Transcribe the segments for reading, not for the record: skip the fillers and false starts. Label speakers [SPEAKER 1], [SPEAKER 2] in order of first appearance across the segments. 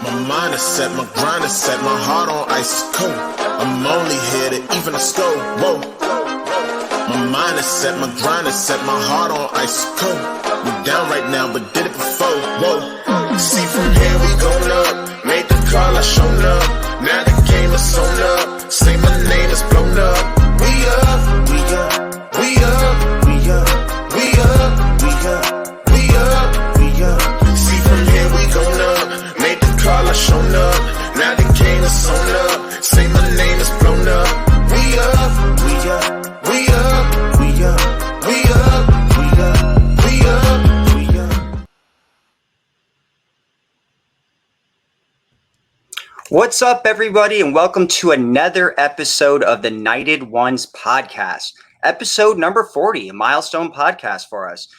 [SPEAKER 1] My mind is set, my grind is set, my heart on ice cold. I'm only here to even a score. Whoa. My mind is set, my grind is set, my heart on ice cold. We down right now, but did it before. Whoa. See from here we going up. Made the call, I shown up. Now the game is sewn up. Say my name is blown up. We up, we up, we up, we up, we up, we up, we up, we up. See from here we going up. Made the call, I shown up. Now the game is sewn up. Say my name is blown up. We up, we up, we up, we up, we up, we up, we up, we up.
[SPEAKER 2] What's up, everybody, and welcome to another episode of the Knighted Ones podcast, episode number 40, a milestone podcast for us.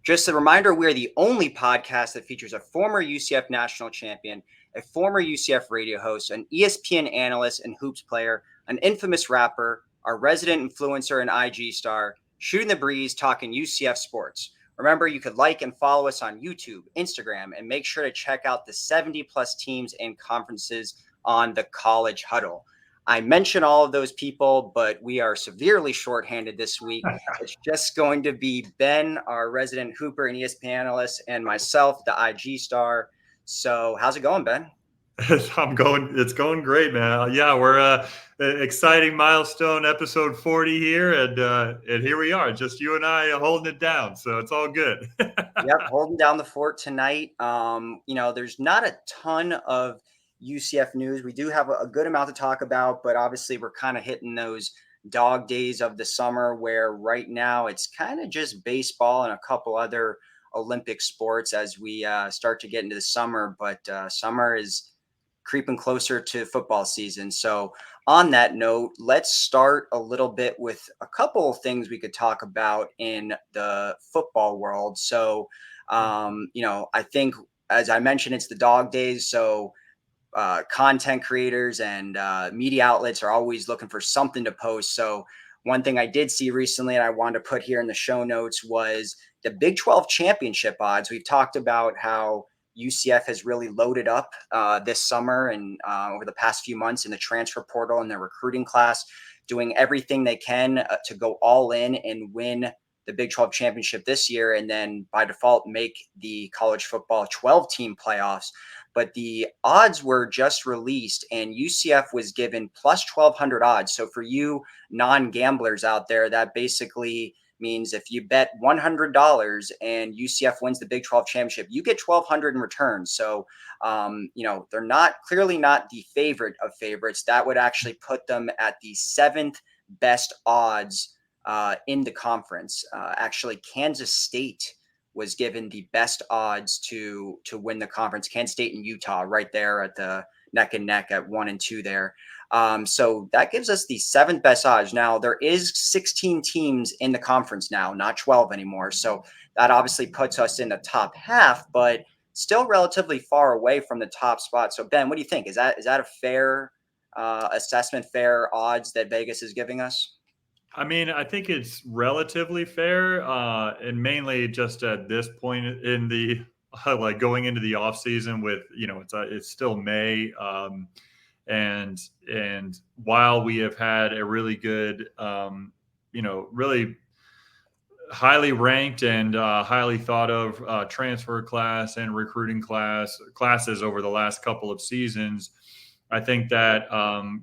[SPEAKER 2] Just a reminder, we are the only podcast that features a former UCF National Champion, a former UCF radio host, an ESPN analyst and hoops player, an infamous rapper, our resident influencer and IG star, shooting the breeze, talking UCF Sports. Remember, you could like and follow us on YouTube, Instagram, and make sure to check out the 70-plus teams and conferences on the College Huddle. I mention all of those people, but we are severely shorthanded this week. It's just going to be Ben, our resident hooper and ESPN analyst, and myself, the IG star. So how's it going, Ben?
[SPEAKER 3] It's going great, man. Yeah, we're exciting milestone episode 40 here, and here we are, just you and I holding it down. So it's all good.
[SPEAKER 2] Yep, holding down the fort tonight. There's not a ton of UCF news. We do have a good amount to talk about, but obviously we're kind of hitting those dog days of the summer where right now it's kind of just baseball and a couple other Olympic sports as we start to get into the summer. But summer is creeping closer to football season. So on that note, let's start a little bit with a couple of things we could talk about in the football world. So, I think, as I mentioned, it's the dog days. So content creators and media outlets are always looking for something to post. So one thing I did see recently and I wanted to put here in the show notes was the Big 12 championship odds. We've talked about how UCF has really loaded up this summer and over the past few months in the transfer portal and their recruiting class, doing everything they can to go all in and win the Big 12 championship this year, and then by default make the college football 12-team playoffs. But the odds were just released and UCF was given plus 1,200 odds. So for you non-gamblers out there, that basically means if you bet $100 and UCF wins the Big 12 championship, you get 1,200 in return. So, they're clearly not the favorite of favorites. That would actually put them at the 7th best odds in the conference. Actually, Kansas State was given the best odds to win the conference. Kansas State and Utah right there at the neck and neck at 1 and 2 there. So that gives us the 7th best odds. Now there is 16 teams in the conference now, not 12 anymore. So that obviously puts us in the top half, but still relatively far away from the top spot. So Ben, what do you think? Is that a fair assessment, fair odds that Vegas is giving us?
[SPEAKER 3] I mean, I think it's relatively fair, and mainly just at this point in the going into the off season with it's still May, and while we have had a really good, really highly ranked and highly thought of transfer class and recruiting classes over the last couple of seasons. I think that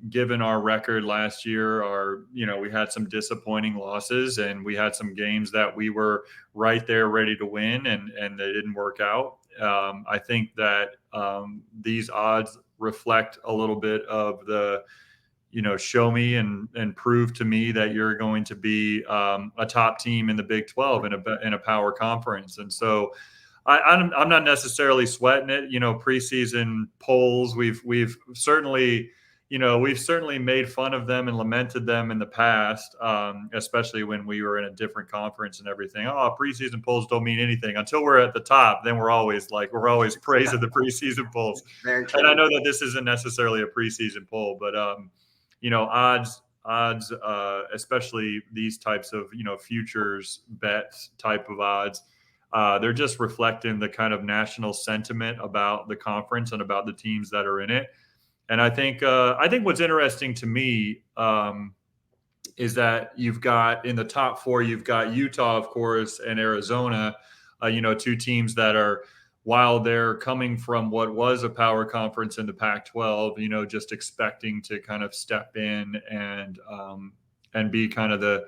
[SPEAKER 3] given our record last year, we had some disappointing losses and we had some games that we were right there ready to win and they didn't work out. I think that these odds reflect a little bit of the, show me and prove to me that you're going to be a top team in the Big 12 in a power conference. And so I'm not necessarily sweating it. Preseason polls, we've certainly made fun of them and lamented them in the past, especially when we were in a different conference and everything. Oh, preseason polls don't mean anything until we're at the top. Then we're always praising the preseason polls. And I know that this isn't necessarily a preseason poll, but odds, especially these types of futures bets type of odds. They're just reflecting the kind of national sentiment about the conference and about the teams that are in it. And I think what's interesting to me is that you've got in the top four, you've got Utah, of course, and Arizona, two teams that are, while they're coming from what was a power conference in the Pac-12, just expecting to kind of step in and be kind of the,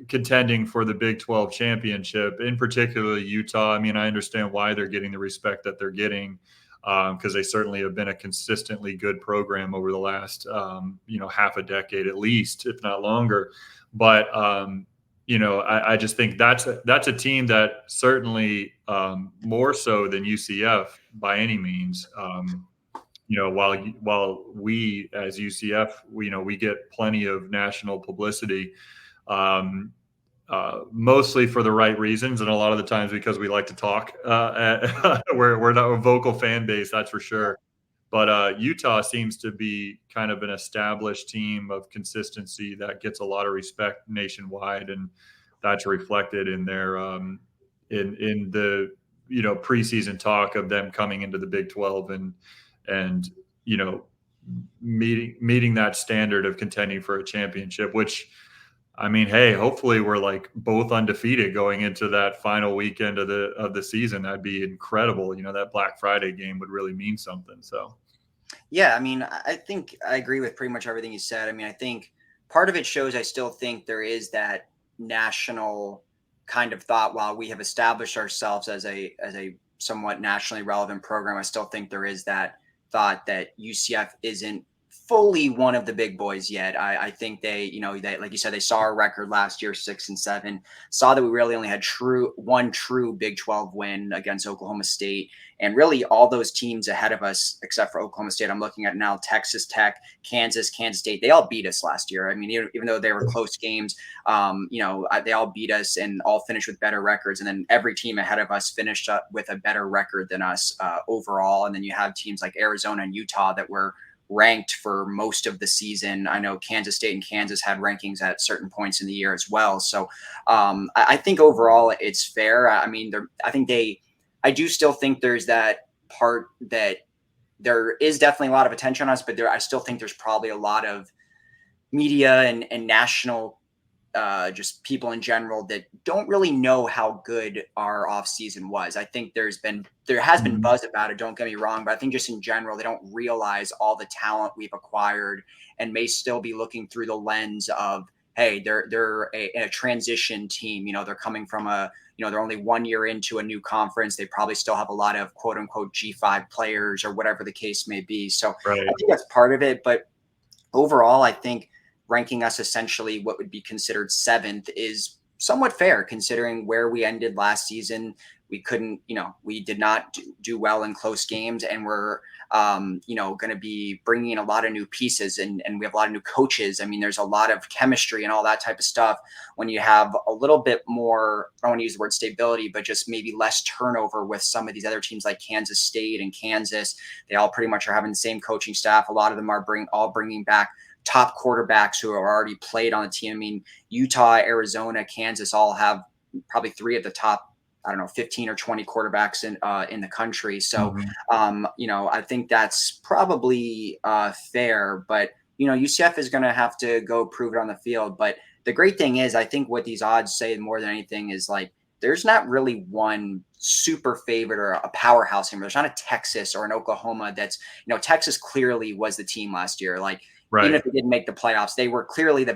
[SPEAKER 3] contending for the Big 12 championship, in particular Utah. I mean, I understand why they're getting the respect that they're getting, because they certainly have been a consistently good program over the last, half a decade at least, if not longer. But, I just think that's a team that certainly more so than UCF by any means. While we as UCF, we get plenty of national publicity, mostly for the right reasons, and a lot of the times because we like to talk. We're not a vocal fan base, that's for sure. But Utah seems to be kind of an established team of consistency that gets a lot of respect nationwide, and that's reflected in their in the preseason talk of them coming into the Big 12 and meeting that standard of contending for a championship, which, I mean, hey, hopefully we're like both undefeated going into that final weekend of the season. That'd be incredible. That Black Friday game would really mean something. So,
[SPEAKER 2] yeah, I mean, I think I agree with pretty much everything you said. I mean, I think part of it shows I still think there is that national kind of thought. While we have established ourselves as a somewhat nationally relevant program, I still think there is that thought that UCF isn't fully one of the big boys yet. I think they like you said, they saw our record last year, 6-7, saw that we really only had one true Big 12 win against Oklahoma State. And really all those teams ahead of us, except for Oklahoma State, I'm looking at now, Texas Tech, Kansas State, they all beat us last year. I mean, even though they were close games, they all beat us and all finished with better records. And then every team ahead of us finished up with a better record than us overall. And then you have teams like Arizona and Utah that were ranked for most of the season. I know Kansas State and Kansas had rankings at certain points in the year as well. So I think overall it's fair. I mean, I do still think there's that part that there is definitely a lot of attention on us, but I still think there's probably a lot of media and national just people in general that don't really know how good our off season was. I think there has been buzz about it, don't get me wrong, but I think just in general, they don't realize all the talent we've acquired and may still be looking through the lens of, hey, they're a transition team. They're coming from they're only 1 year into a new conference. They probably still have a lot of quote unquote G5 players or whatever the case may be. So right. I think that's part of it. But overall, I think ranking us essentially what would be considered 7th is somewhat fair considering where we ended last season. We couldn't, we did not do well in close games, and we're, going to be bringing in a lot of new pieces and we have a lot of new coaches. I mean, there's a lot of chemistry and all that type of stuff when you have a little bit more, I don't want to use the word stability, but just maybe less turnover with some of these other teams like Kansas State and Kansas. They all pretty much are having the same coaching staff. A lot of them are bringing back top quarterbacks who are already played on the team. I mean, Utah, Arizona, Kansas all have probably 3 of the top, 15 or 20 quarterbacks in the country. So, I think that's probably fair, but, UCF is going to have to go prove it on the field. But the great thing is, I think what these odds say more than anything is like, there's not really one super favorite or a powerhouse team. There's not a Texas or an Oklahoma that's, Texas clearly was the team last year. Like, right. Even if they didn't make the playoffs, they were clearly they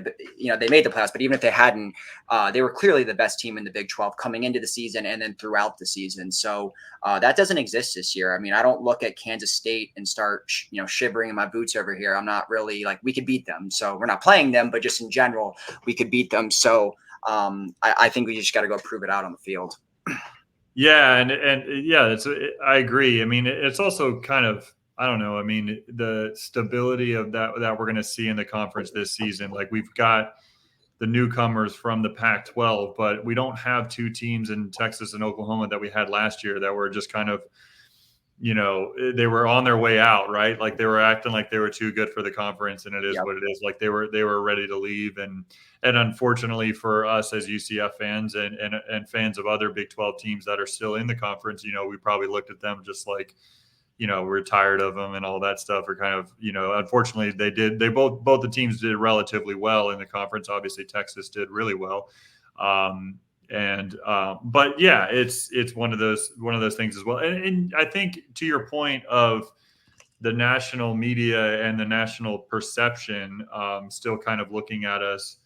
[SPEAKER 2] made the playoffs, but even if they hadn't, they were clearly the best team in the Big 12 coming into the season and then throughout the season. So that doesn't exist this year. I mean, I don't look at Kansas State and start, shivering in my boots over here. I'm not really like, we could beat them. So we're not playing them, but just in general, we could beat them. So I think we just got to go prove it out on the field.
[SPEAKER 3] Yeah. And yeah, I agree. I mean, it's also kind of, I don't know. I mean, the stability of that we're going to see in the conference this season. Like, we've got the newcomers from the Pac-12, but we don't have 2 teams in Texas and Oklahoma that we had last year that were just kind of, they were on their way out, right? Like they were acting like they were too good for the conference, and it is what it is. Like they were ready to leave, and unfortunately for us as UCF fans and fans of other Big 12 teams that are still in the conference, we probably looked at them just like, we're tired of them and all that stuff, or kind of, unfortunately they both the teams did relatively well in the conference. Obviously Texas did really well. But yeah, it's one of those things as well. And I think to your point of the national media and the national perception, still kind of looking at us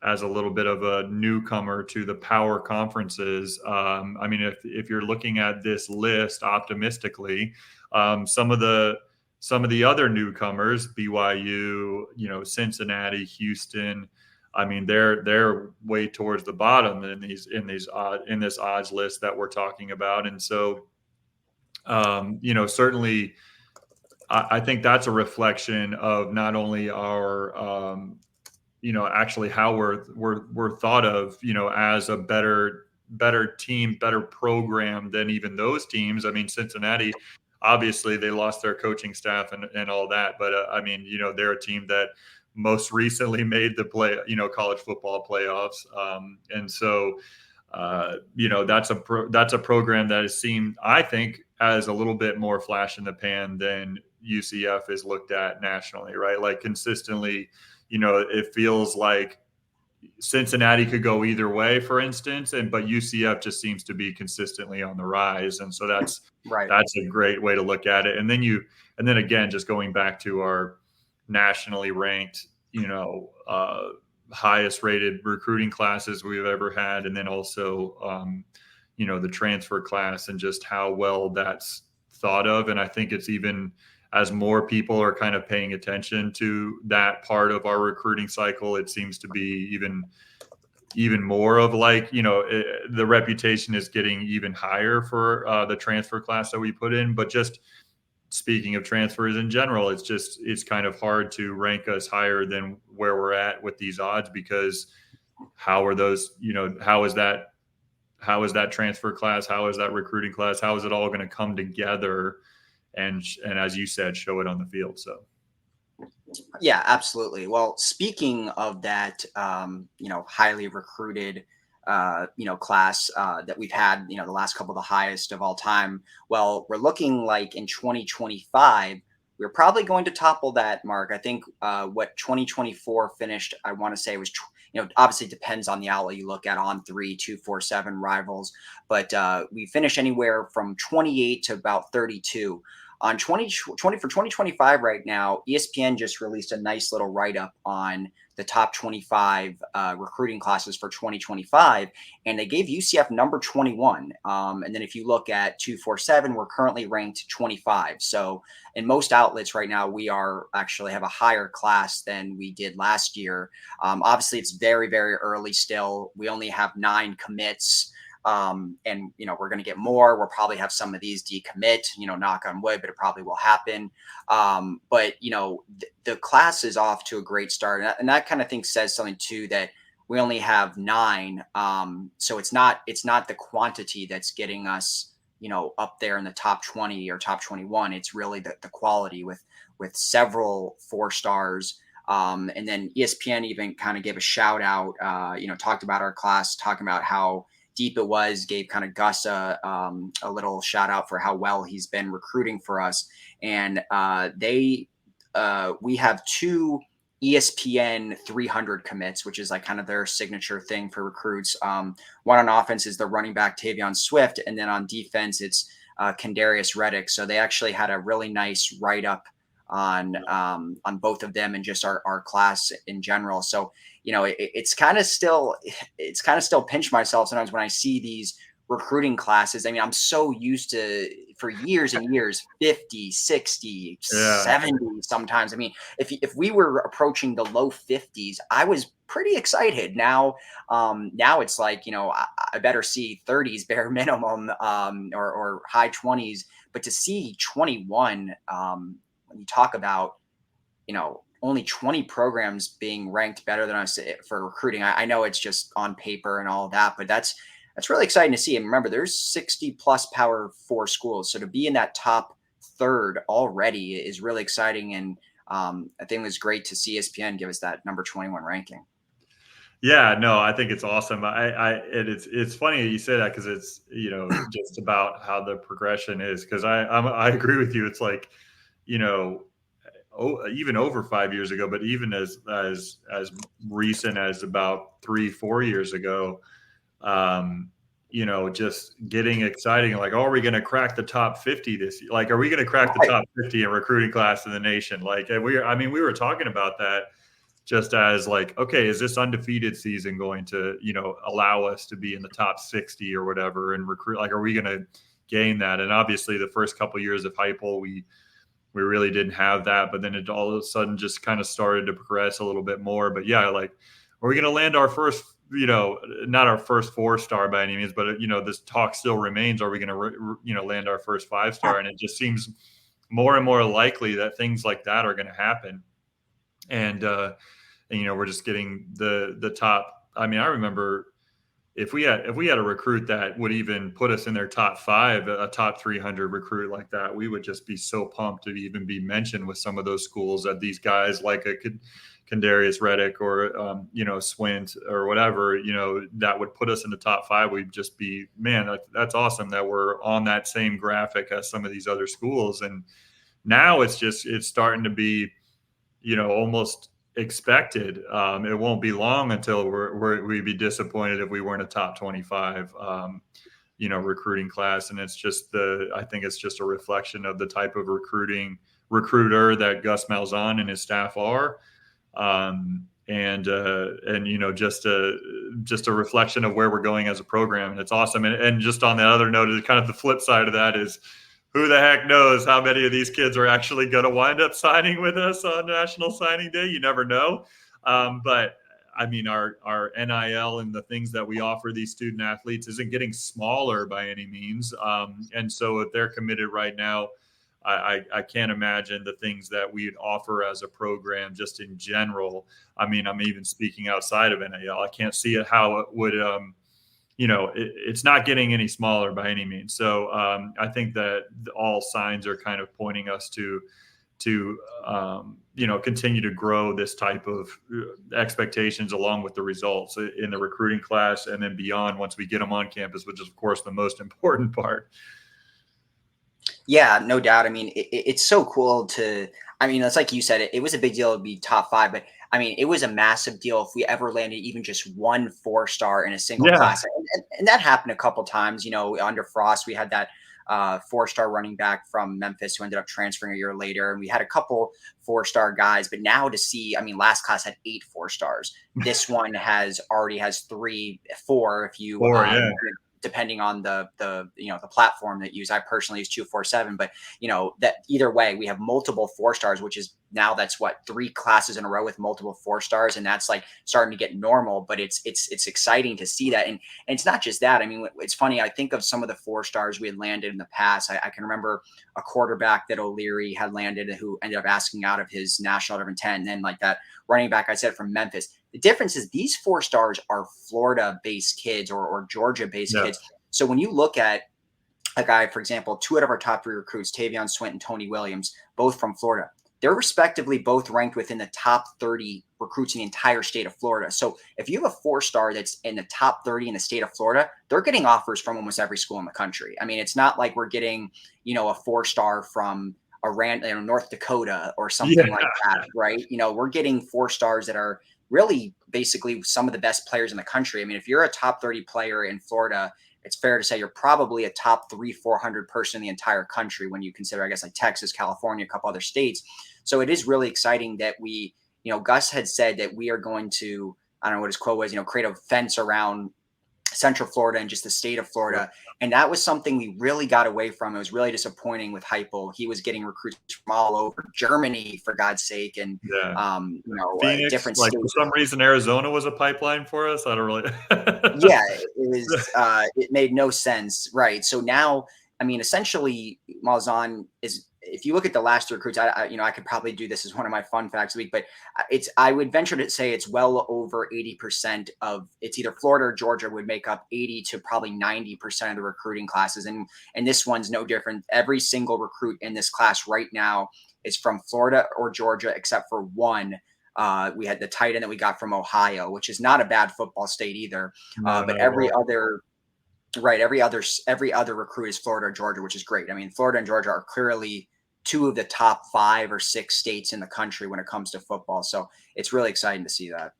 [SPEAKER 3] as a little bit of a newcomer to the power conferences. I mean, if you're looking at this list optimistically, some of the other newcomers, BYU, Cincinnati, Houston, I mean, they're way towards the bottom in this odds list that we're talking about. And so, certainly I think that's a reflection of not only our, actually how we're thought of, as a better team, better program than even those teams. I mean, Cincinnati, obviously they lost their coaching staff and all that, but I mean, they're a team that most recently made the college football playoffs. And so, that's a program that has seen, I think, as a little bit more flash in the pan than UCF is looked at nationally, right? Like consistently, it feels like Cincinnati could go either way, for instance, but UCF just seems to be consistently on the rise. And so that's a great way to look at it. And then again, just going back to our nationally ranked, highest rated recruiting classes we've ever had. And then also, the transfer class and just how well that's thought of. And I think it's even as more people are kind of paying attention to that part of our recruiting cycle, it seems to be even more of like, the reputation is getting even higher for the transfer class that we put in. But just speaking of transfers in general, it's kind of hard to rank us higher than where we're at with these odds, because how are those, how is that transfer class? How is that recruiting class? How is it all going to come together? And as you said, show it on the field. So.
[SPEAKER 2] Yeah, absolutely. Well, speaking of that, highly recruited, class that we've had, the last couple of the highest of all time. Well, we're looking like in 2025, we're probably going to topple that mark. I think what 2024 finished, I want to say was, obviously depends on the outlet you look at, on 3, 2, 4, 7 rivals, but we finish anywhere from 28 to about 32. On 2020 for 2025 right now, ESPN just released a nice little write-up on the top 25 recruiting classes for 2025, and they gave UCF number 21. And then if you look at 247, we're currently ranked 25. So in most outlets right now, we are actually have a higher class than we did last year. Obviously, it's very, very early still. We only have 9 commits. And, we're going to get more. We'll probably have some of these decommit, knock on wood, but it probably will happen. But, the class is off to a great start. And that kind of thing says something too, that we only have 9. So it's not the quantity that's getting us, up there in the top 20 or top 21. It's really the quality with several 4 stars. And then ESPN even kind of gave a shout out, talked about our class, talking about how deep it was, gave kind of Gus a little shout out for how well he's been recruiting for us. And we have 2 ESPN 300 commits, which is like kind of their signature thing for recruits. One on offense is the running back Tavion Swift, and then on defense it's Kendarius Reddick. So they actually had a really nice write up on both of them and just our class in general. So it's kind of still pinch myself sometimes when I see these recruiting classes. I mean, I'm so used to, for years and years, 50, 60, 70 sometimes. I mean, if we were approaching the low 50s, I was pretty excited. Now it's like, I better see 30s bare minimum, or high 20s. But to see 21, when you talk about, only 20 programs being ranked better than us for recruiting, I know it's just on paper and all of that, but that's that's really exciting to see. And remember, there's 60 plus Power 4 schools. So to be in that top third already is really exciting. And I think it was great to see ESPN give us that number 21 ranking.
[SPEAKER 3] Yeah, no, I think it's awesome. It's funny that you say that, because it's, just about how the progression is. Because I agree with you. It's like, even over 5 years ago, but even as recent as about 3-4 years ago, just getting exciting. Like, oh, are we going to crack the top 50 this year? Like, are we going to crack the top 50 in recruiting class in the nation? Like, we were talking about that, just as like, okay, is this undefeated season going to, allow us to be in the top 60 or whatever and recruit? Like, are we going to gain that? And obviously the first couple of years of Heupel, we really didn't have that, but then it all of a sudden just kind of started to progress a little bit more. But yeah, like, are we going to land our first, not our first 4-star by any means, but this talk still remains. Are we going to, land our first 5-star? And it just seems more and more likely that things like that are going to happen. And we're just getting the top. I mean, I remember if we had a recruit that would even put us in their top 5, a top 300 recruit like that, we would just be so pumped to even be mentioned with some of those schools, that these guys like a Kendarius Reddick or Swint or whatever, that would put us in the top 5. We'd just be, man, that's awesome that we're on that same graphic as some of these other schools. And now it's starting to be, almost expected. It won't be long until we'd be disappointed if we weren't a top 25, recruiting class. And I think it's just a reflection of the type of recruiter that Gus Malzahn and his staff are. Just a reflection of where we're going as a program. And it's awesome. And just on the other note, kind of the flip side of that is, who the heck knows how many of these kids are actually going to wind up signing with us on National Signing Day? You never know. But I mean, our NIL and the things that we offer these student athletes isn't getting smaller by any means. And so if they're committed right now, I can't imagine the things that we'd offer as a program just in general. I mean, I'm even speaking outside of NIL. I can't see how it would, it's not getting any smaller by any means. So I think that all signs are kind of pointing us to continue to grow this type of expectations along with the results in the recruiting class and then beyond once we get them on campus, which is, of course, the most important part.
[SPEAKER 2] Yeah, no doubt. I mean, it's so cool it's like you said, it was a big deal to be top 5, but I mean, it was a massive deal if we ever landed even just one 4-star in a single class. And that happened a couple times, under Frost. We had that 4-star running back from Memphis who ended up transferring a year later. And we had a couple 4-star guys, but now to see, I mean, last class had 8 4-stars. This one already has 3, 4, if you, depending on the platform that you use. I personally use 247, but that either way, we have multiple 4-stars, which is now that's 3 classes in a row with multiple 4-stars. And that's like starting to get normal, but it's exciting to see that. And it's not just that. I mean, it's funny. I think of some of the 4-stars we had landed in the past. I can remember a quarterback that O'Leary had landed who ended up asking out of his national of intent. And then like that running back I said from Memphis. The difference is these 4-stars are Florida-based kids or Georgia-based kids. So when you look at a guy, for example, 2 out of our top 3 recruits, Tavion Swint and Tony Williams, both from Florida, they're respectively both ranked within the top 30 recruits in the entire state of Florida. So if you have a 4-star that's in the top 30 in the state of Florida, they're getting offers from almost every school in the country. I mean, it's not like we're getting, a 4-star from North Dakota or something like that, right? We're getting 4-stars that are really basically some of the best players in the country. I mean, if you're a top 30 player in Florida, it's fair to say you're probably a top 300-400 person in the entire country when you consider, I guess, like Texas, California, a couple other states. So it is really exciting that we, Gus had said that we are going to, I don't know what his quote was, create a fence around Central Florida and just the state of Florida. And that was something we really got away from. It was really disappointing with Heupel. He was getting recruits from all over Germany, for God's sake. And,
[SPEAKER 3] Phoenix,
[SPEAKER 2] different
[SPEAKER 3] like
[SPEAKER 2] states.
[SPEAKER 3] For some reason, Arizona was a pipeline for us. I don't really.
[SPEAKER 2] It was, it made no sense. Right. So now, I mean, essentially Malzahn is if you look at the last three recruits, I could probably do this as one of my fun facts of the week, but I would venture to say it's well over 80% of it's either Florida or Georgia would make up 80 to probably 90% of the recruiting classes. And this one's no different. Every single recruit in this class right now is from Florida or Georgia, except for one. We had the tight end that we got from Ohio, which is not a bad football state either. But every other recruit is Florida or Georgia, which is great. I mean, Florida and Georgia are clearly two of the top 5 or 6 states in the country when it comes to football. So it's really exciting to see that.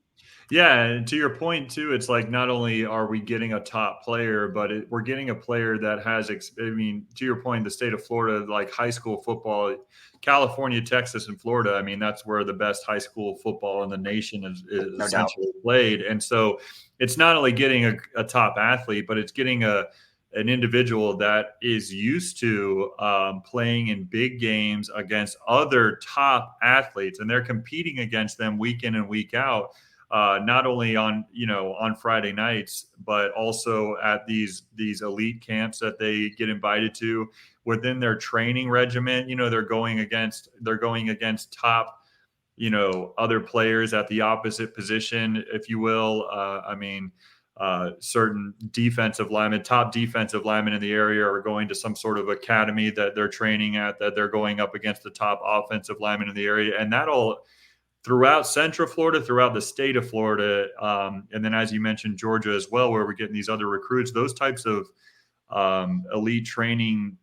[SPEAKER 3] Yeah, and to your point too, it's like not only are we getting a top player, but we're getting a player that has, I mean, to your point, the state of Florida, like high school football, California, Texas, and Florida, I mean, that's where the best high school football in the nation is
[SPEAKER 2] No
[SPEAKER 3] essentially played. And so it's not only getting a top athlete, but it's getting an individual that is used to playing in big games against other top athletes, and they're competing against them week in and week out. Not only on Friday nights, but also at these elite camps that they get invited to within their training regimen. They're going against top, other players at the opposite position, if you will. Certain top defensive linemen in the area are going to some sort of academy that they're training at, that they're going up against the top offensive linemen in the area. And that'll throughout Central Florida, throughout the state of Florida. And then, as you mentioned, Georgia as well, where we're getting these other recruits, those types of elite training,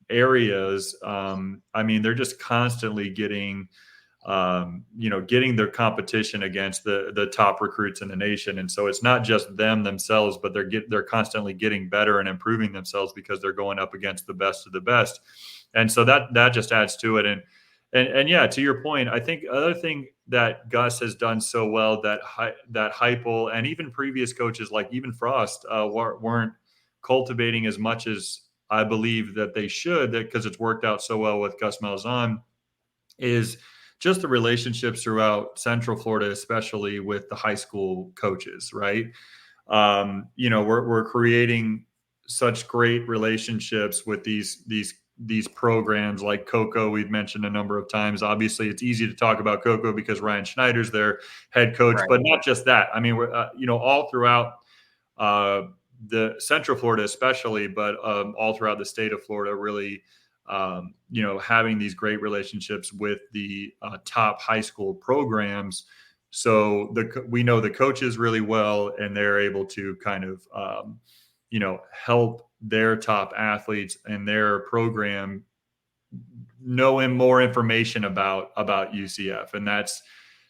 [SPEAKER 3] areas. They're just constantly getting their competition against the top recruits in the nation. And so it's not just them themselves, but they're constantly getting better and improving themselves because they're going up against the best of the best. And so that just adds to it. And yeah, to your point, I think other thing that Gus has done so well that Heupel and even previous coaches like even Frost weren't cultivating as much as I believe that they should, because it's worked out so well with Gus Malzahn, is just the relationships throughout Central Florida, especially with the high school coaches, right? We're creating such great relationships with these programs like Cocoa. We've mentioned a number of times. Obviously, it's easy to talk about Cocoa because Ryan Schneider's their head coach, right. But not just that. I mean, we're all throughout the Central Florida, especially, but all throughout the state of Florida, really, having these great relationships with the top high school programs. So we know the coaches really well, and they're able to kind of, help their top athletes and their program know more information about UCF. And that's,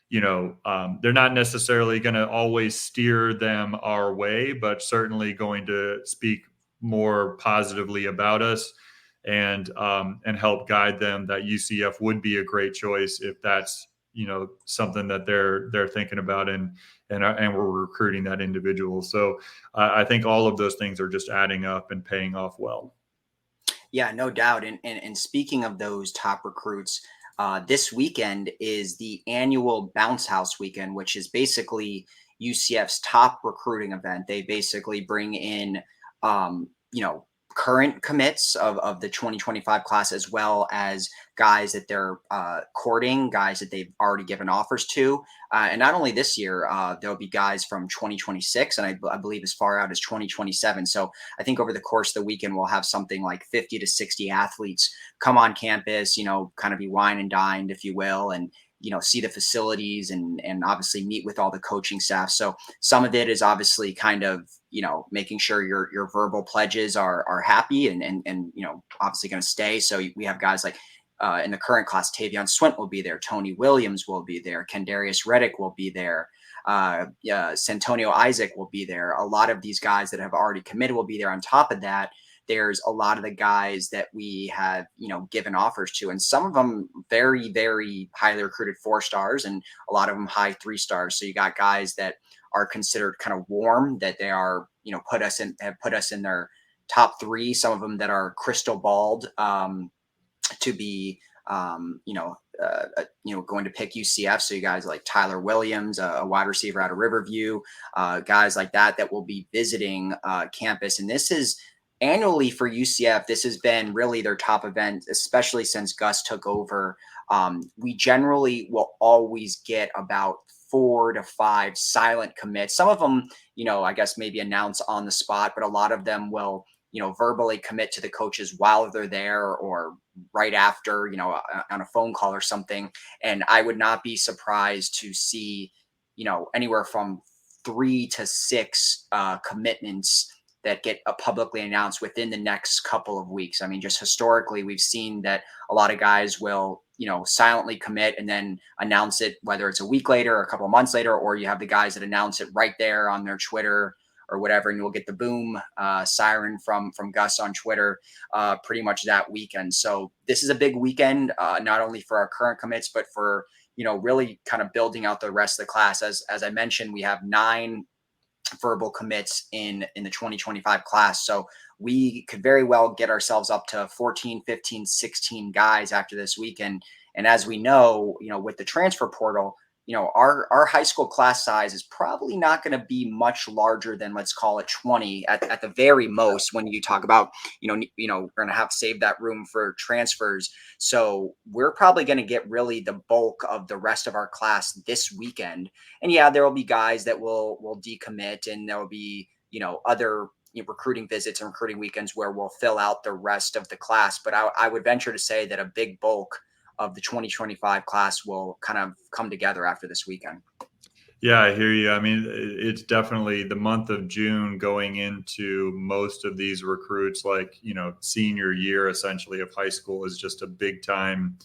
[SPEAKER 3] they're not necessarily going to always steer them our way, but certainly going to speak more positively about us and help guide them that UCF would be a great choice if that's, something that they're thinking about and we're recruiting that individual. So I think all of those things are just adding up and paying off well.
[SPEAKER 2] Yeah, no doubt. And speaking of those top recruits, this weekend is the annual Bouncehouse Weekend, which is basically UCF's top recruiting event. They basically bring in, current commits of the 2025 class, as well as guys that they're courting, guys that they've already given offers to. And not only this year, there'll be guys from 2026 and I believe as far out as 2027. So I think over the course of the weekend, we'll have something like 50 to 60 athletes come on campus, kind of be wine and dined, if you will, and see the facilities and obviously meet with all the coaching staff. So some of it is obviously kind of, making sure your verbal pledges are happy and obviously going to stay. So we have guys like in the current class, Tavion Swint will be there. Tony Williams will be there. Kendarius Reddick will be there. Santonio Isaac will be there. A lot of these guys that have already committed will be there. On top of that, there's a lot of the guys that we have, given offers to, and some of them very, very highly recruited 4 stars and a lot of them high 3 stars. So you got guys that are considered kind of warm, that they are, have put us in their top 3. Some of them that are crystal balled to be, going to pick UCF. So you guys like Tyler Williams, a wide receiver out of Riverview, guys like that will be visiting campus. And this is annually for UCF, this has been really their top event, especially since Gus took over. We generally will always get about 4 to 5 silent commits. Some of them, I guess maybe announce on the spot, but a lot of them will, verbally commit to the coaches while they're there or right after, on a phone call or something. And I would not be surprised to see, anywhere from 3 to 6 commitments that get publicly announced within the next couple of weeks. I mean, just historically, we've seen that a lot of guys will, silently commit and then announce it, whether it's a week later or a couple of months later, or you have the guys that announce it right there on their Twitter or whatever, and you'll get the boom siren from Gus on Twitter pretty much that weekend. So this is a big weekend, not only for our current commits, but for, really kind of building out the rest of the class. As I mentioned, we have 9 verbal commits in the 2025 class. So we could very well get ourselves up to 14, 15, 16 guys after this weekend. And as we know, with the transfer portal, our high school class size is probably not going to be much larger than, let's call it 20 at the very most, when you talk about, we're going to have to save that room for transfers. So we're probably going to get really the bulk of the rest of our class this weekend. And yeah, there will be guys that will decommit, and there will be, other recruiting visits and recruiting weekends where we'll fill out the rest of the class. But I would venture to say that a big bulk of the 2025 class will kind of come together after this weekend.
[SPEAKER 3] Yeah, I hear you. I mean, it's definitely the month of June going into most of these recruits, like, senior year essentially of high school is just a big time.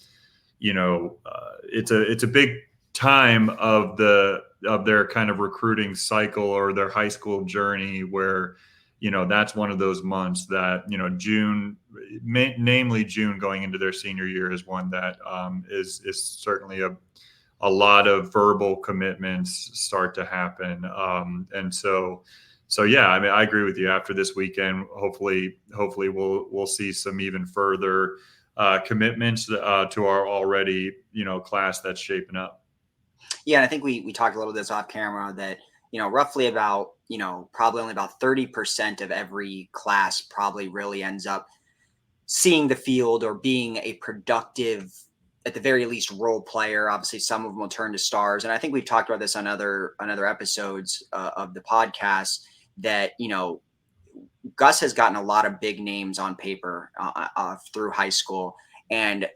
[SPEAKER 3] It's a big time of their kind of recruiting cycle or their high school journey where, that's one of those months that, June, namely June going into their senior year, is one that is certainly a lot of verbal commitments start to happen. And so yeah, I mean, I agree with you. After this weekend, hopefully we'll see some even further commitments to our already, class that's shaping up.
[SPEAKER 2] Yeah. And I think we talked a little bit off camera that, roughly about, probably only about 30% of every class probably really ends up seeing the field or being a productive, at the very least, role player. Obviously, some of them will turn to stars. And I think we've talked about this on other episodes of the podcast that, Gus has gotten a lot of big names on paper through high school. And,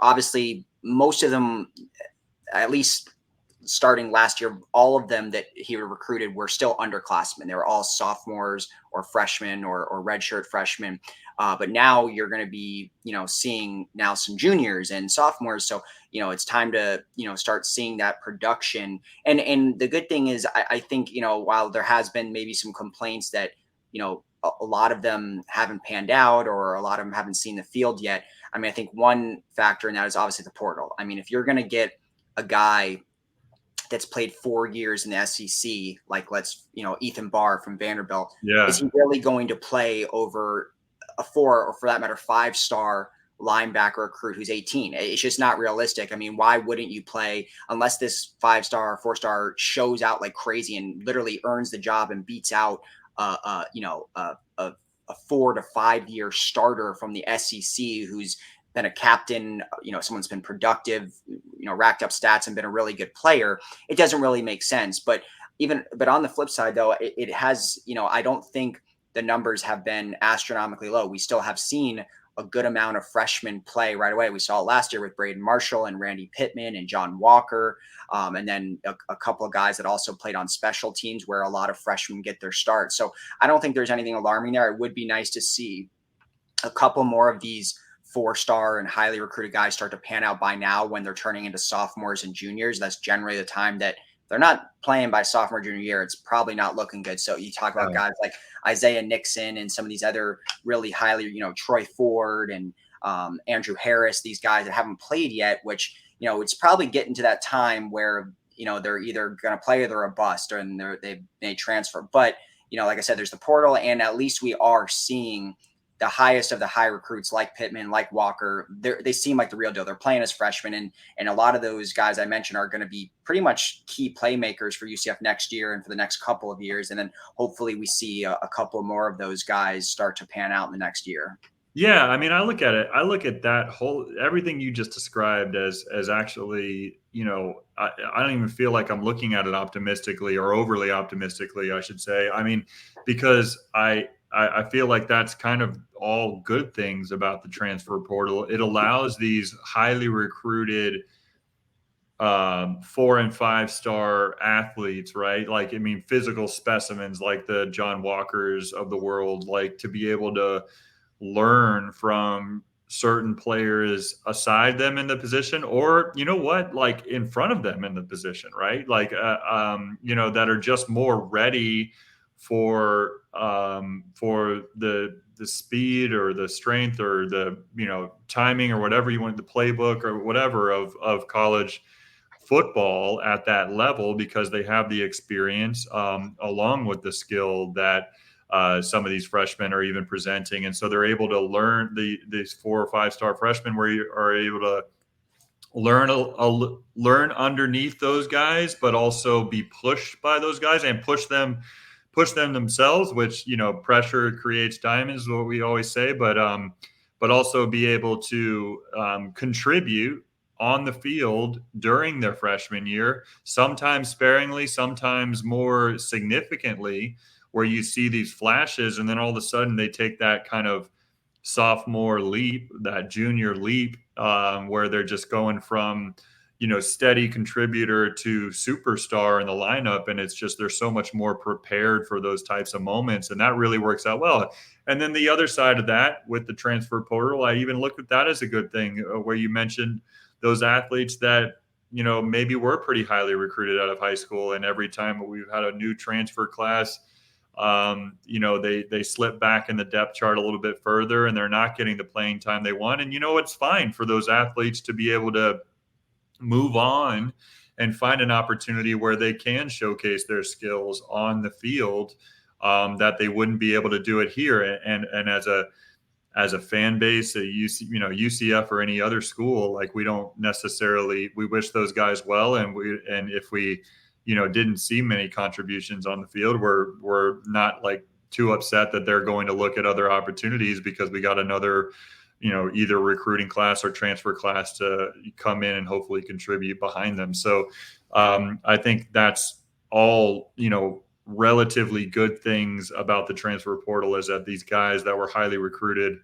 [SPEAKER 2] obviously most of them, at least starting last year, all of them that he recruited were still underclassmen. They were all sophomores or freshmen or redshirt freshmen. But now you're going to be, seeing now some juniors and sophomores. So, it's time to, start seeing that production. And the good thing is, I think, while there has been maybe some complaints that, a lot of them haven't panned out or a lot of them haven't seen the field yet. I mean, I think one factor in that is obviously the portal. I mean, if you're going to get a guy that's played 4 years in the SEC, like Ethan Barr from Vanderbilt, is he really going to play over a 4 or, for that matter, 5-star linebacker recruit who's 18? It's just not realistic. I mean, why wouldn't you play, unless this 5-star or 4-star shows out like crazy and literally earns the job and beats out a 4 to 5 year starter from the SEC who's been a captain, someone's been productive, racked up stats and been a really good player. It doesn't really make sense. But on the flip side, though, it has, I don't think the numbers have been astronomically low. We still have seen a good amount of freshmen play right away. We saw it last year with Braden Marshall and Randy Pittman and John Walker. And then a couple of guys that also played on special teams where a lot of freshmen get their start. So I don't think there's anything alarming there. It would be nice to see a couple more of these 4-star and highly recruited guys start to pan out by now when they're turning into sophomores and juniors. That's generally the time that they're not playing by sophomore, junior year. It's probably not looking good. So you talk about guys like Isaiah Nixon and some of these other really highly, Troy Ford and Andrew Harris, these guys that haven't played yet, which, it's probably getting to that time where, they're either going to play or they're a bust and they may transfer. But, like I said, there's the portal, and at least we are seeing the highest of the high recruits like Pittman, like Walker, they seem like the real deal. They're playing as freshmen, and a lot of those guys I mentioned are going to be pretty much key playmakers for UCF next year and for the next couple of years. And then hopefully we see a couple more of those guys start to pan out in the next year.
[SPEAKER 3] Yeah, I mean, I look at it. I look at that whole everything you just described as actually, I don't even feel like I'm looking at it optimistically or overly optimistically, I should say. I mean, because I feel like that's kind of all good things about the transfer portal. It allows these highly recruited 4 and 5 star athletes, right? Like, I mean, physical specimens like the John Walkers of the world, like to be able to learn from certain players aside them in the position, or like in front of them in the position, right? Like that are just more ready for the speed or the strength or the timing or whatever you want, the playbook or whatever of college football at that level, because they have the experience along with the skill that some of these freshmen are even presenting. And so they're able to learn these 4 or 5 star freshmen where you are able to learn underneath those guys, but also be pushed by those guys and push them themselves, which, pressure creates diamonds is what we always say, but also be able to contribute on the field during their freshman year, sometimes sparingly, sometimes more significantly, where you see these flashes and then all of a sudden they take that kind of sophomore leap, that junior leap, where they're just going from, steady contributor to superstar in the lineup. And it's just, they're so much more prepared for those types of moments. And that really works out well. And then the other side of that with the transfer portal, I even look at that as a good thing, where you mentioned those athletes that, maybe were pretty highly recruited out of high school. And every time we've had a new transfer class, they slip back in the depth chart a little bit further and they're not getting the playing time they want. And, it's fine for those athletes to be able to move on and find an opportunity where they can showcase their skills on the field, that they wouldn't be able to do it here. And as a fan base, UCF or any other school, like we wish those guys well. And if we, didn't see many contributions on the field, we're not like too upset that they're going to look at other opportunities because we got another, either recruiting class or transfer class to come in and hopefully contribute behind them. So I think that's all, relatively good things about the transfer portal, is that these guys that were highly recruited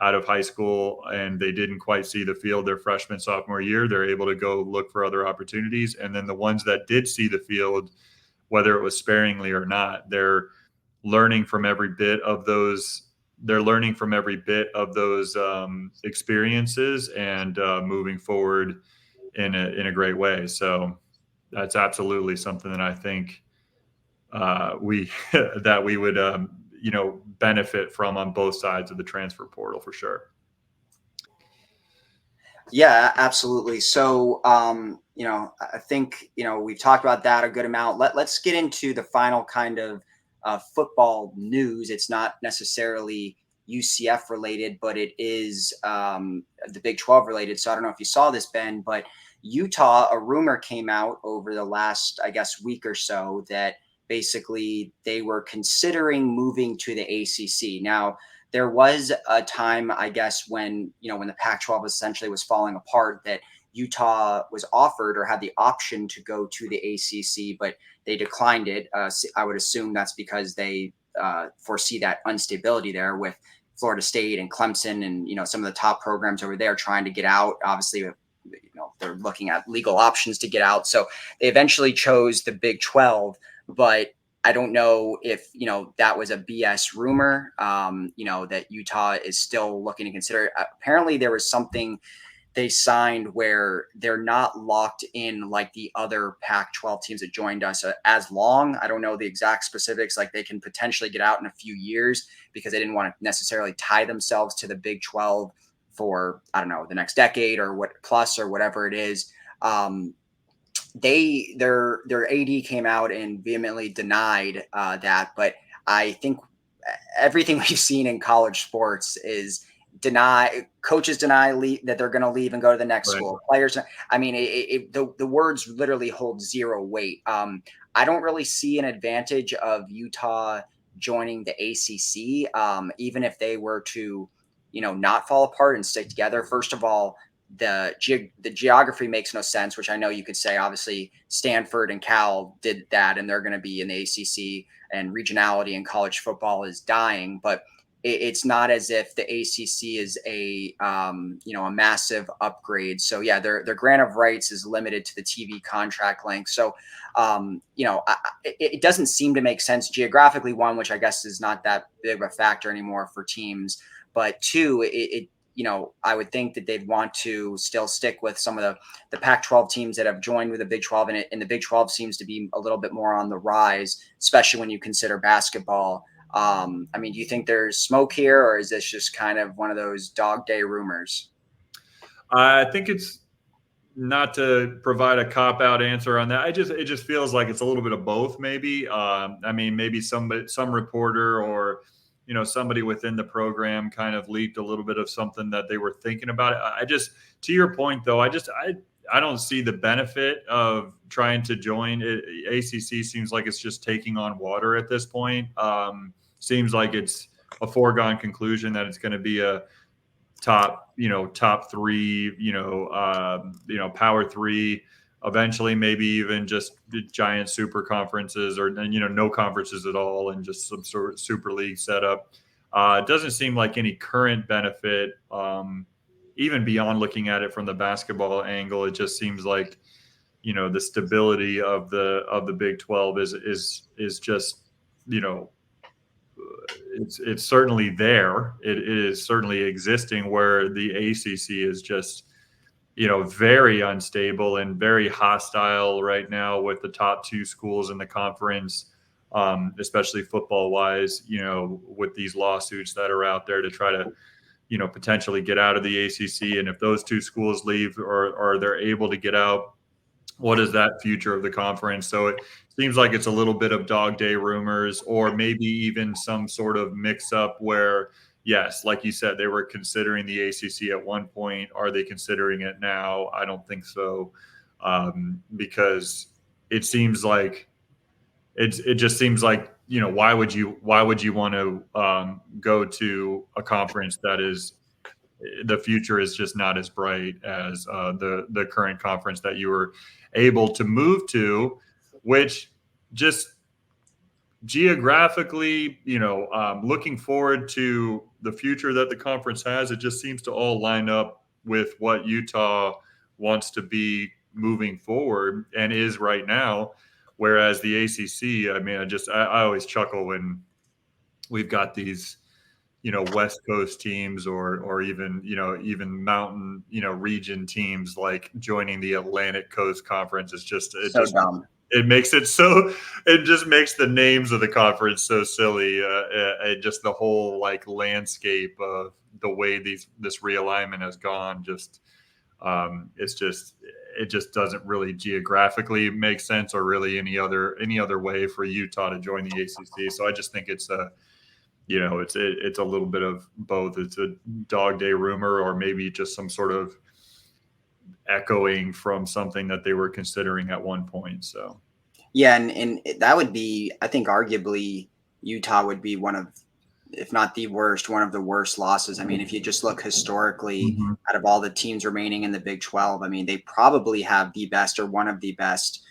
[SPEAKER 3] out of high school and they didn't quite see the field their freshman, sophomore year, they're able to go look for other opportunities. And then the ones that did see the field, whether it was sparingly or not, they're learning from every bit of those. They're learning from every bit of those experiences and moving forward in a great way. So that's absolutely something that I think we would benefit from on both sides of the transfer portal for sure.
[SPEAKER 2] Yeah, absolutely. So, I think, we've talked about that a good amount. Let's get into the final kind of football news. It's not necessarily UCF related, but it is the Big 12 related. So I don't know if you saw this, Ben, but Utah, a rumor came out over the last, I guess, week or so that basically they were considering moving to the ACC. Now, there was a time, I guess, when the Pac-12 essentially was falling apart, that Utah was offered or had the option to go to the ACC, but they declined it. I would assume that's because they foresee that instability there with Florida State and Clemson and, some of the top programs over there trying to get out. Obviously, they're looking at legal options to get out. So they eventually chose the Big 12, but I don't know if, that was a BS rumor, that Utah is still looking to consider. Apparently there was something they signed where they're not locked in like the other Pac-12 teams that joined us as long. I don't know the exact specifics. Like they can potentially get out in a few years because they didn't want to necessarily tie themselves to the Big 12 for, I don't know, the next decade or what plus or whatever it is. Their AD came out and vehemently denied that, but I think everything we've seen in college sports is coaches deny that they're going to leave and go to the next school. Players, I mean, the words literally hold zero weight. I don't really see an advantage of Utah joining the ACC, even if they were to, not fall apart and stick together. First of all, the geography makes no sense, which I know you could say, obviously Stanford and Cal did that and they're going to be in the ACC, and regionality in college football is dying, but it's not as if the ACC is a massive upgrade. So yeah, their grant of rights is limited to the TV contract length. So, it doesn't seem to make sense geographically, one, which I guess is not that big of a factor anymore for teams, but two, I would think that they'd want to still stick with some of the Pac-12 teams that have joined with the Big 12, and the Big 12 seems to be a little bit more on the rise, especially when you consider basketball. Do you think there's smoke here, or is this just kind of one of those dog day rumors?
[SPEAKER 3] I think it's, not to provide a cop-out answer on that, it just feels like it's a little bit of both, maybe. Maybe some reporter or somebody within the program kind of leaked a little bit of something that they were thinking about it. To your point though, I don't see the benefit of trying to join. ACC seems like it's just taking on water at this point. Seems like it's a foregone conclusion that it's going to be a top three, power three, eventually maybe even just giant super conferences or no conferences at all and just some sort of super league setup. It doesn't seem like any current benefit, even beyond looking at it from the basketball angle. It just seems like the stability of the Big 12 is just it's certainly there. It is certainly existing, where the ACC is just very unstable and very hostile right now with the top two schools in the conference, especially football wise, with these lawsuits that are out there to try to, potentially get out of the ACC. And if those two schools leave or they're able to get out, what is that future of the conference? So it seems like it's a little bit of dog day rumors, or maybe even some sort of mix up where, yes, like you said, they were considering the ACC at one point. Are they considering it now? I don't think so, because it seems like it just seems like, why would you want to go to a conference that is, the future is just not as bright as the current conference that you were able to move to, which just geographically, looking forward to the future that the conference has, it just seems to all line up with what Utah wants to be moving forward and is right now. Whereas the ACC, I always chuckle when we've got these, West Coast teams or even, even mountain, region teams like joining the Atlantic Coast Conference. It's just,
[SPEAKER 2] dumb.
[SPEAKER 3] It makes it so, it just makes the names of the conference so silly. Just the whole landscape of the way this realignment has gone. It just doesn't really geographically make sense, or really any other way for Utah to join the ACC. So I just think it's it's a little bit of both. It's a dog day rumor, or maybe just some sort of echoing from something that they were considering at one point. So
[SPEAKER 2] yeah, and that would be, I think, arguably Utah would be one of, if not the worst, one of the worst losses. If you just look historically, out of all the teams remaining in the Big 12, they probably have the best, or one of the best,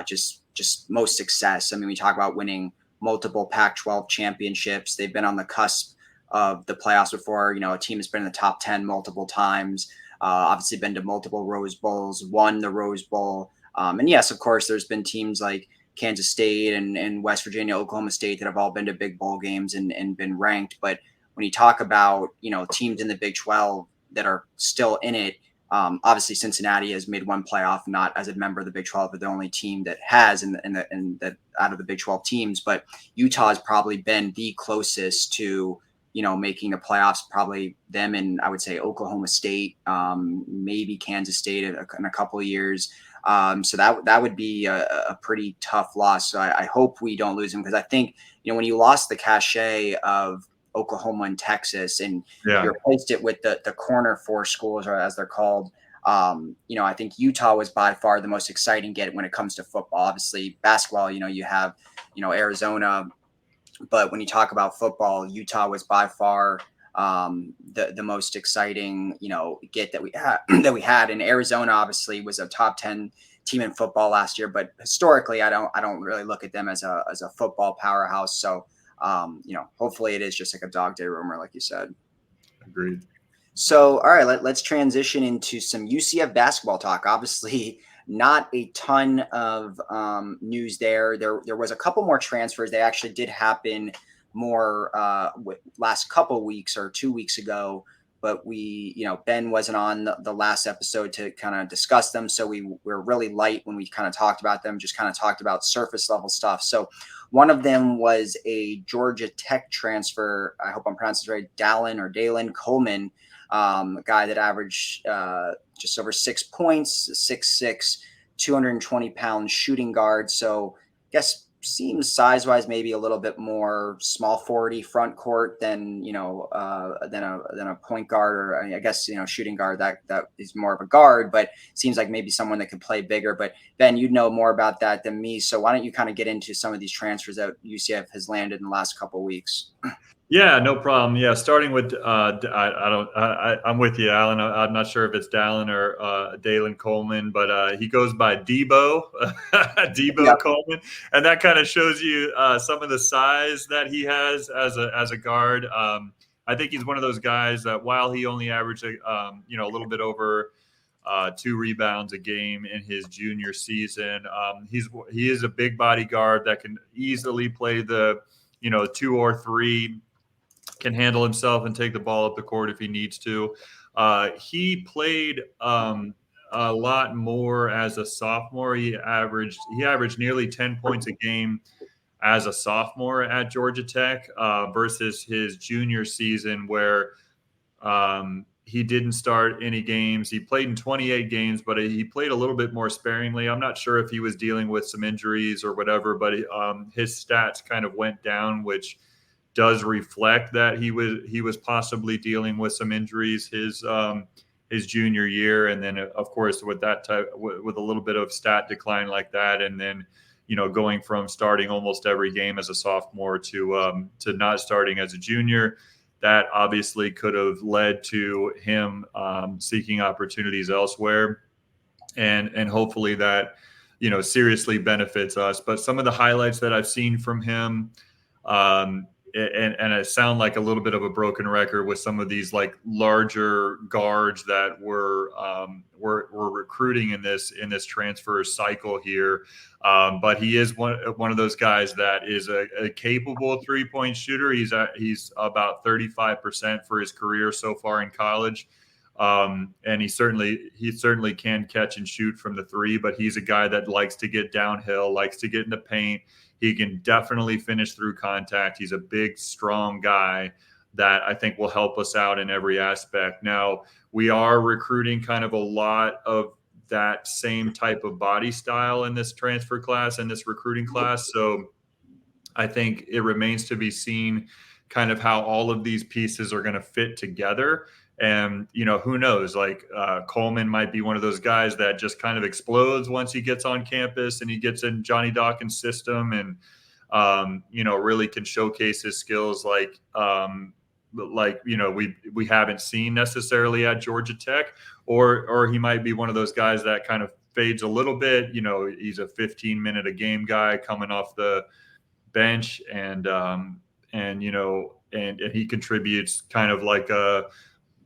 [SPEAKER 2] just most success. We talk about winning multiple Pac-12 championships. They've been on the cusp of the playoffs before. A team has been in the top 10 multiple times. Obviously been to multiple Rose Bowls, won the Rose Bowl. And yes, of course, there's been teams like Kansas State and West Virginia, Oklahoma State that have all been to big bowl games and been ranked. But when you talk about, teams in the Big 12 that are still in it, obviously Cincinnati has made one playoff, not as a member of the Big 12, but the only team that has in that out of the Big 12 teams. But Utah has probably been the closest to, making the playoffs, probably them and I would say Oklahoma State, maybe Kansas State in a couple of years. So that would be a pretty tough loss. So I hope we don't lose him, because I think, when you lost the cachet of Oklahoma and Texas and you replaced it with the corner four schools, or as they're called, I think Utah was by far the most exciting get when it comes to football. Obviously basketball, you have, Arizona, but when you talk about football, Utah was by far the most exciting, get that we had. And Arizona obviously was a top 10 team in football last year, but historically, I don't really look at them as a football powerhouse. So, hopefully it is just like a dog day rumor, like you said.
[SPEAKER 3] Agreed.
[SPEAKER 2] So, all right, let's transition into some UCF basketball talk. Obviously, not a ton of news there. There was a couple more transfers. They actually did happen more last couple weeks or 2 weeks ago, but Ben wasn't on the last episode to kind of discuss them. So we're really light when we kind of talked about them, just kind of talked about surface level stuff. So one of them was a Georgia Tech transfer. I hope I'm pronouncing it right. Dalen Coleman, a guy that averaged just over 6 points, 6'6", 220-pound shooting guard. So I guess seems size-wise maybe a little bit more small forward-y front court than a point guard, or I guess shooting guard that is more of a guard, but seems like maybe someone that could play bigger. But Ben, you know more about that than me, so why don't you kind of get into some of these transfers that UCF has landed in the last couple of weeks?
[SPEAKER 3] Yeah, no problem. Yeah, starting with I'm with you, Alan. I'm not sure if it's Dalen or Dalen Coleman, but he goes by Deebo, Deebo Coleman, and that kind of shows you some of the size that he has as a guard. I think he's one of those guys that while he only averaged a little bit over 2 rebounds a game in his junior season, he is a big body guard that can easily play the 2 or 3. Can handle himself and take the ball up the court if he needs to. He played a lot more as a sophomore. He averaged nearly 10 points a game as a sophomore at Georgia Tech versus his junior season, where he didn't start any games. He played in 28 games, but he played a little bit more sparingly. I'm not sure if he was dealing with some injuries or whatever, but his stats kind of went down, which does reflect that he was possibly dealing with some injuries his junior year, and then of course with a little bit of stat decline like that, and then going from starting almost every game as a sophomore to not starting as a junior, that obviously could have led to him seeking opportunities elsewhere, and hopefully that seriously benefits us. But some of the highlights that I've seen from him. And I sound like a little bit of a broken record with some of these like larger guards that we're recruiting in this transfer cycle here. But he is one of those guys that is a capable 3-point shooter. He's about 35% for his career so far in college. And he certainly can catch and shoot from the 3, but he's a guy that likes to get downhill, likes to get in the paint. He can definitely finish through contact. He's a big, strong guy that I think will help us out in every aspect. Now, we are recruiting kind of a lot of that same type of body style in this transfer class and this recruiting class. So I think it remains to be seen kind of how all of these pieces are going to fit together. And, who knows, like Coleman might be one of those guys that just kind of explodes once he gets on campus and he gets in Johnny Dawkins' system and, really can showcase his skills like we haven't seen necessarily at Georgia Tech, or he might be one of those guys that kind of fades a little bit. He's a 15-minute a game guy coming off the bench and he contributes kind of like a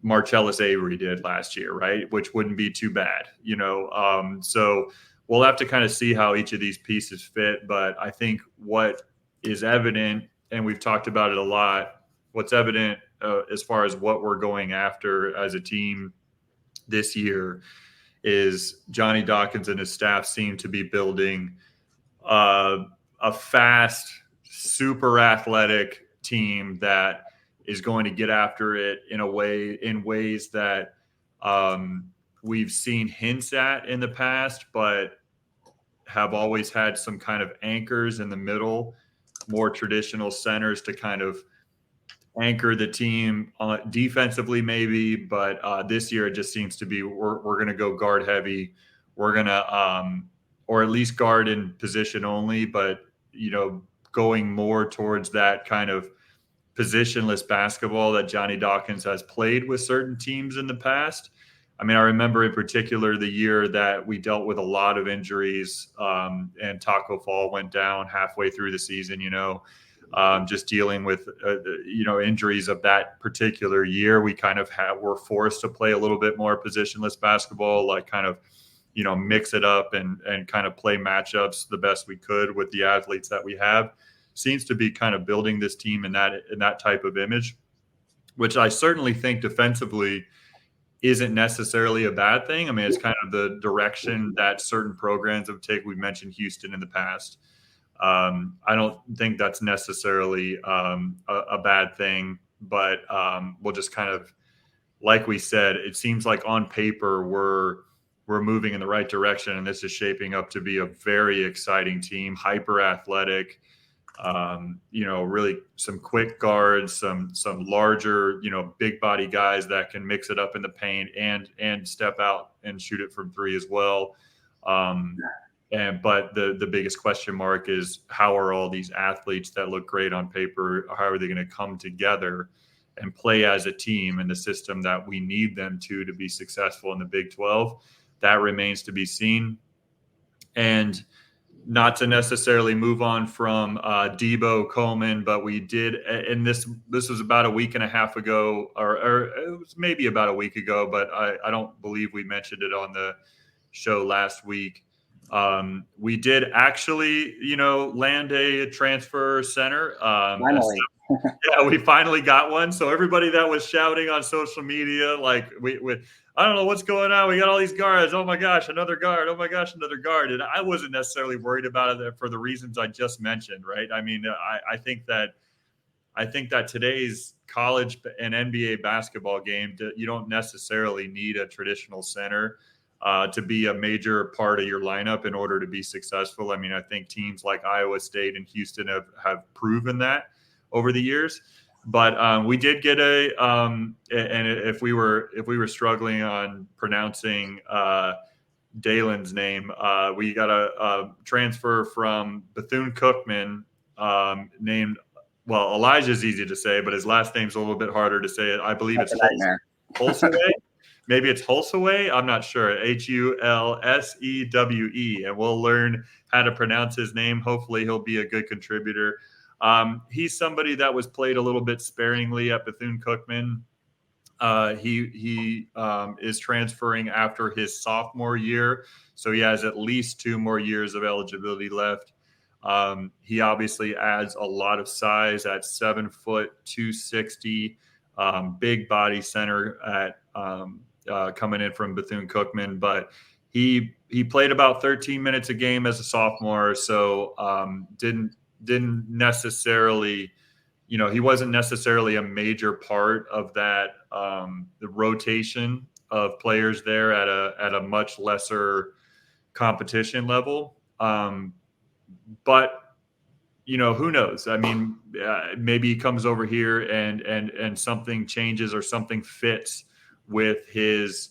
[SPEAKER 3] Marcellus Avery did last year, right? Which wouldn't be too bad, so we'll have to kind of see how each of these pieces fit. But I think what is evident, and we've talked about it a lot, what's evident as far as what we're going after as a team this year is Johnny Dawkins and his staff seem to be building a fast, super athletic team that is going to get after it in ways that we've seen hints at in the past, but have always had some kind of anchors in the middle, more traditional centers to kind of anchor the team defensively maybe. But this year it just seems to be we're going to go guard heavy. We're going to or at least guard in position only, but going more towards that kind of positionless basketball that Johnny Dawkins has played with certain teams in the past. I mean, I remember in particular the year that we dealt with a lot of injuries, and Taco Fall went down halfway through the season, just dealing with, injuries of that particular year. We kind of were forced to play a little bit more positionless basketball, like kind of, mix it up and kind of play matchups the best we could with the athletes that we have. Seems to be kind of building this team in that type of image, which I certainly think defensively isn't necessarily a bad thing. I mean, it's kind of the direction that certain programs have taken. We mentioned Houston in the past. I don't think that's necessarily a bad thing, but we'll just kind of, like we said, it seems like on paper we're moving in the right direction, and this is shaping up to be a very exciting team, hyper athletic. Really some quick guards, some larger, big body guys that can mix it up in the paint and step out and shoot it from three as well. But the biggest question mark is, how are all these athletes that look great on paper, how are they going to come together and play as a team in the system that we need them to be successful in the Big 12? That remains to be seen. And not to necessarily move on from Deebo, Coleman, but we did, and this was about a week and a half ago, or it was maybe about a week ago, but I don't believe we mentioned it on the show last week. We did actually, land a transfer center.
[SPEAKER 2] Finally.
[SPEAKER 3] Yeah, we finally got one. So everybody that was shouting on social media, like we I don't know what's going on. We got all these guards. Oh my gosh, another guard. Oh my gosh, another guard. And I wasn't necessarily worried about it for the reasons I just mentioned, right? I mean, I think that today's college and NBA basketball game, you don't necessarily need a traditional center to be a major part of your lineup in order to be successful. I mean, I think teams like Iowa State and Houston have proven that over the years. But we did get and if we were struggling on pronouncing Dalen's name, we got a transfer from Bethune-Cookman named, well, Elijah's easy to say, but his last name's a little bit harder to say. I believe it's Hulseway. Maybe it's Hulseway. I'm not sure. Hulsewe, and we'll learn how to pronounce his name. Hopefully he'll be a good contributor. He's somebody that was played a little bit sparingly at Bethune-Cookman. He is transferring after his sophomore year, so he has at least 2 more years of eligibility left. He obviously adds a lot of size at 7 foot, 260, big body center at coming in from Bethune-Cookman, but he played about 13 minutes a game as a sophomore, so didn't necessarily, he wasn't necessarily a major part of that the rotation of players there at a much lesser competition level. But who knows? I mean, maybe he comes over here and something changes or something fits with his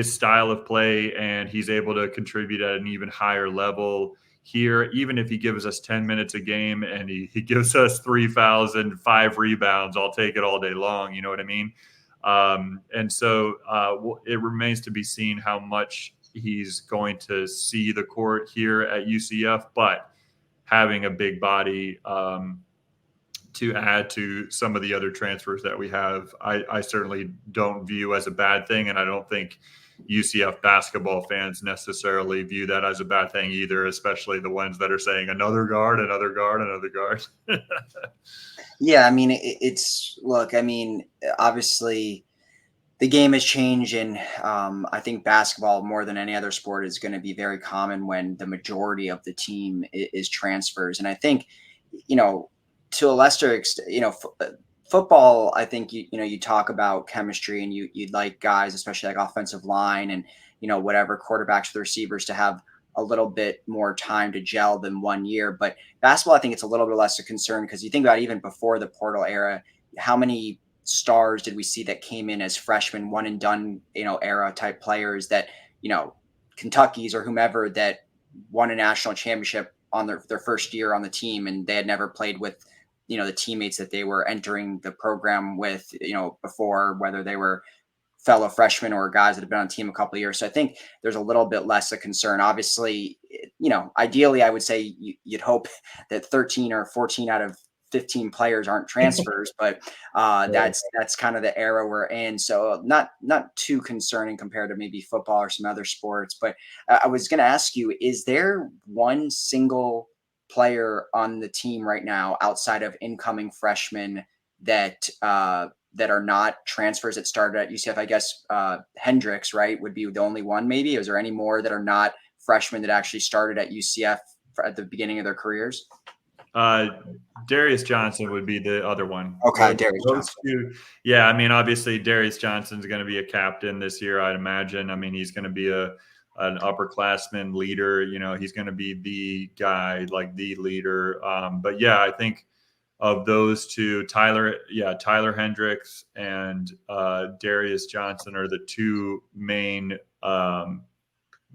[SPEAKER 3] style of play, and he's able to contribute at an even higher level here. Even if he gives us 10 minutes a game and he gives us 3 fouls and 5 rebounds, I'll take it all day long. You know what I mean? And so it remains to be seen how much he's going to see the court here at UCF, but having a big body to add to some of the other transfers that we have, I certainly don't view as a bad thing. And I don't think UCF basketball fans necessarily view that as a bad thing either, especially the ones that are saying another guard.
[SPEAKER 2] Yeah, I mean, obviously the game has changed, and I think basketball, more than any other sport, is going to be very common when the majority of the team is transfers. And I think, to a lesser extent, football, I think you talk about chemistry, and you'd like guys, especially like offensive line and whatever quarterbacks, the receivers, to have a little bit more time to gel than 1 year. But basketball, I think it's a little bit less a concern, because you think about even before the portal era, how many stars did we see that came in as freshmen, one and done, era type players that, Kentucky's or whomever, that won a national championship on their first year on the team, and they had never played with the teammates that they were entering the program with before, whether they were fellow freshmen or guys that have been on the team a couple of years. So I think there's a little bit less a concern. Obviously, ideally, I would say you'd hope that 13 or 14 out of 15 players aren't transfers, but that's kind of the era we're in. So not too concerning compared to maybe football or some other sports. But I was going to ask you, is there one single player on the team right now outside of incoming freshmen that are not transfers that started at UCF? I guess Hendricks, right, would be the only one maybe. Is there any more that are not freshmen that actually started at UCF at the beginning of their careers?
[SPEAKER 3] Darius Johnson would be the other one.
[SPEAKER 2] Okay, Darius Johnson.
[SPEAKER 3] Two, yeah, I mean, obviously Darius Johnson's going to be a captain this year, I'd imagine. I mean, he's going to be an upperclassman leader. He's going to be the guy, like the leader. But yeah, I think of those two, Tyler Hendricks and Darius Johnson are the two main.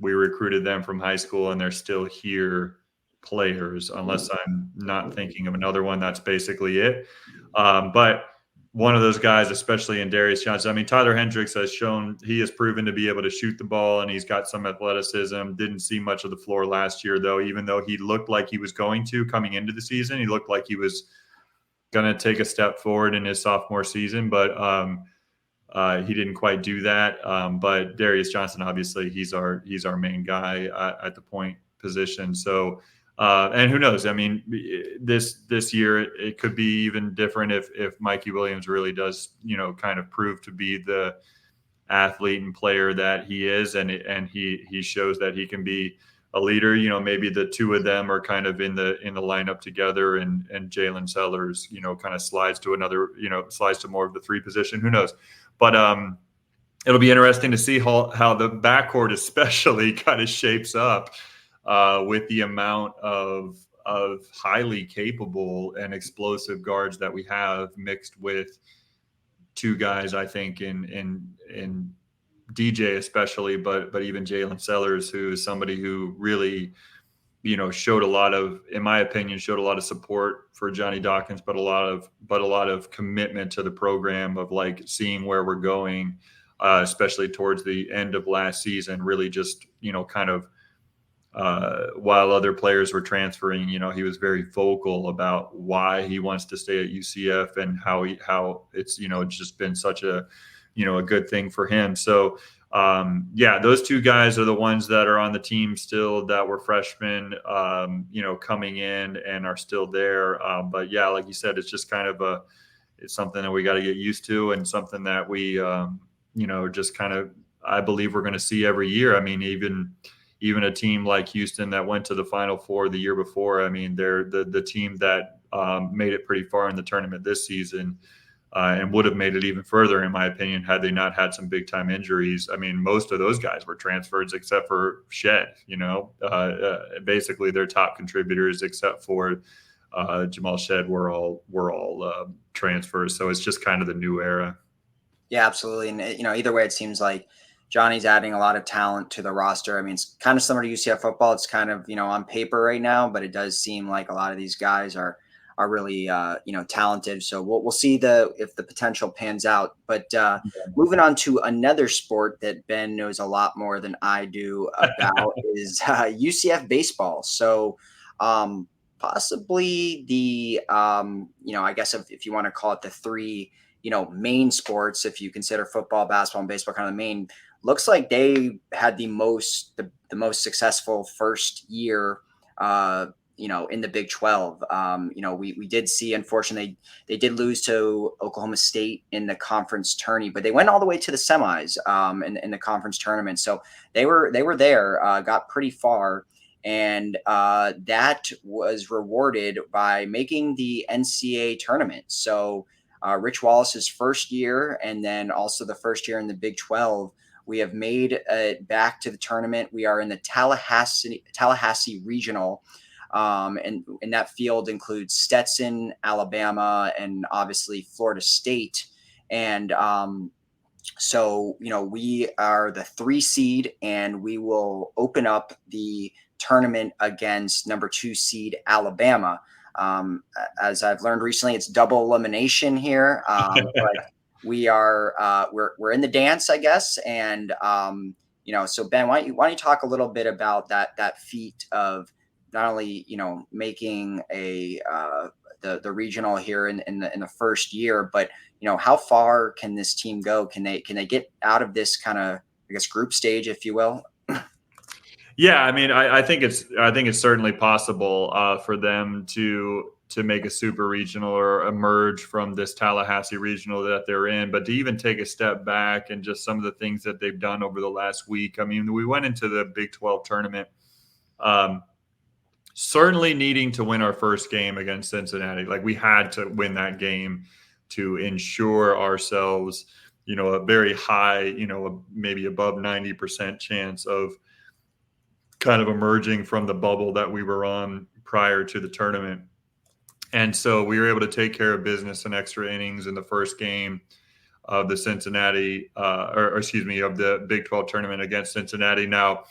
[SPEAKER 3] We recruited them from high school, and they're still here players, unless I'm not thinking of another one. That's basically it. But one of those guys, especially in Darius Johnson, I mean, Tyler Hendricks has proven to be able to shoot the ball, and he's got some athleticism. Didn't see much of the floor last year, though, even though he looked like he was going to coming into the season. He looked like he was going to take a step forward in his sophomore season, but he didn't quite do that. But Darius Johnson, obviously, he's our main guy at the point position. So, and who knows? I mean, this year it could be even different if Mikey Williams really does, kind of prove to be the athlete and player that he is, and he shows that he can be a leader. Maybe the two of them are kind of in the lineup together, and Jalen Sellers, kind of slides to more of the three position. Who knows? But it'll be interesting to see how the backcourt especially kind of shapes up with the amount of highly capable and explosive guards that we have, mixed with two guys, I think, in DJ especially, but even Jalen Sellers, who is somebody who really, showed a lot of, in my opinion, support for Johnny Dawkins, but a lot of commitment to the program, of like seeing where we're going, especially towards the end of last season. Really just, kind of while other players were transferring, he was very vocal about why he wants to stay at UCF and how it's, just been such a good thing for him. So, those two guys are the ones that are on the team still, that were freshmen, coming in and are still there. But yeah, like you said, it's just kind of it's something that we got to get used to, and something that we, just kind of, I believe we're going to see every year. I mean, even a team like Houston that went to the Final Four the year before, I mean, they're the team that made it pretty far in the tournament this season, and would have made it even further, in my opinion, had they not had some big time injuries. I mean, most of those guys were transfers except for Shed, basically their top contributors, except for Jamal Shed, were all transfers. So it's just kind of the new era.
[SPEAKER 2] Yeah, absolutely. And, either way, it seems like Johnny's adding a lot of talent to the roster. I mean, it's kind of similar to UCF football. It's kind of, on paper right now, but it does seem like a lot of these guys are really, talented. So we'll see if the potential pans out. But moving on to another sport that Ben knows a lot more than I do about is UCF baseball. So possibly the, I guess if you want to call it the three, main sports, if you consider football, basketball, and baseball kind of the main, looks like they had the most successful first year, in the Big 12. We did see, unfortunately, they did lose to Oklahoma State in the conference tourney, but they went all the way to the semis in the conference tournament. So they were there, got pretty far, and that was rewarded by making the NCAA tournament. So Rich Wallace's first year, and then also the first year in the Big 12. We have made it back to the tournament. We are in the Tallahassee Regional, and that field includes Stetson, Alabama, and obviously Florida State. And so, we are the 3 seed, and we will open up the tournament against number 2 seed Alabama. As I've learned recently, it's double elimination here, but we are we're in the dance, I guess. And so Ben, why don't you talk a little bit about that feat of not only making the regional here in the first year, but how far can this team go? Can they get out of this kind of, I guess, group stage, if you will?
[SPEAKER 3] Yeah, I mean, I think it's certainly possible for them to make a super regional or emerge from this Tallahassee regional that they're in, but to even take a step back and just some of the things that they've done over the last week. I mean, we went into the Big 12 tournament certainly needing to win our first game against Cincinnati. Like, we had to win that game to ensure ourselves, a very high, maybe above 90% chance of kind of emerging from the bubble that we were on prior to the tournament. And so we were able to take care of business in extra innings in the first game of the Cincinnati, of the Big 12 tournament against Cincinnati. Now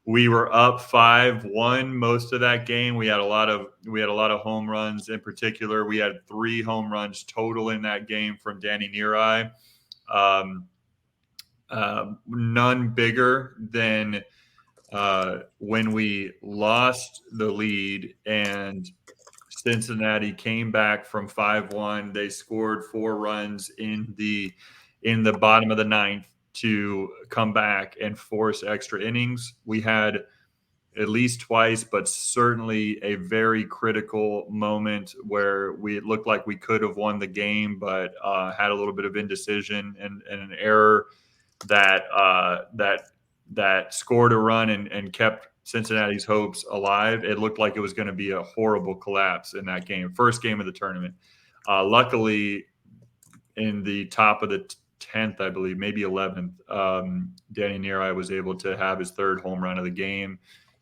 [SPEAKER 3] we were up 5-1 most of that game. We had a lot of home runs. In particular, we had 3 home runs total in that game from Danny Neary. None bigger than when we lost the lead and Cincinnati came back from 5-1. They scored 4 runs in the bottom of the 9th to come back and force extra innings. We had at least twice, but certainly a very critical moment where it looked like we could have won the game, but had a little bit of indecision and an error that scored a run and kept Cincinnati's hopes alive. It looked like it was going to be a horrible collapse in that game, first game of the tournament. Luckily, in the top of the 10th, I believe, maybe 11th, Danny Neary was able to have his 3rd home run of the game.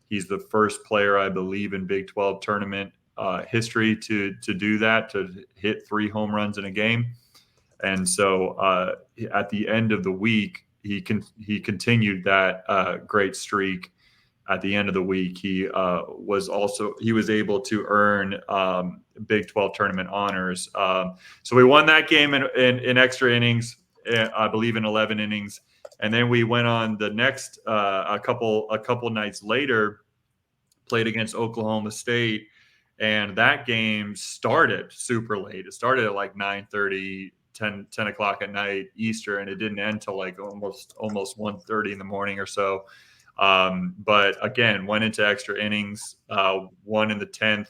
[SPEAKER 3] He's the first player, I believe, in Big 12 tournament history to do that, to hit 3 home runs in a game. And so at the end of the week, he continued that great streak. At the end of the week, he was able to earn Big 12 tournament honors. So we won that game in extra innings, I believe in 11 innings, and then we went on the next a couple nights later, played against Oklahoma State, and that game started super late. It started at like 9:30. 10 o'clock at night Eastern, and it didn't end till like almost 1:30 in the morning or so. But again, went into extra innings, won in the 10th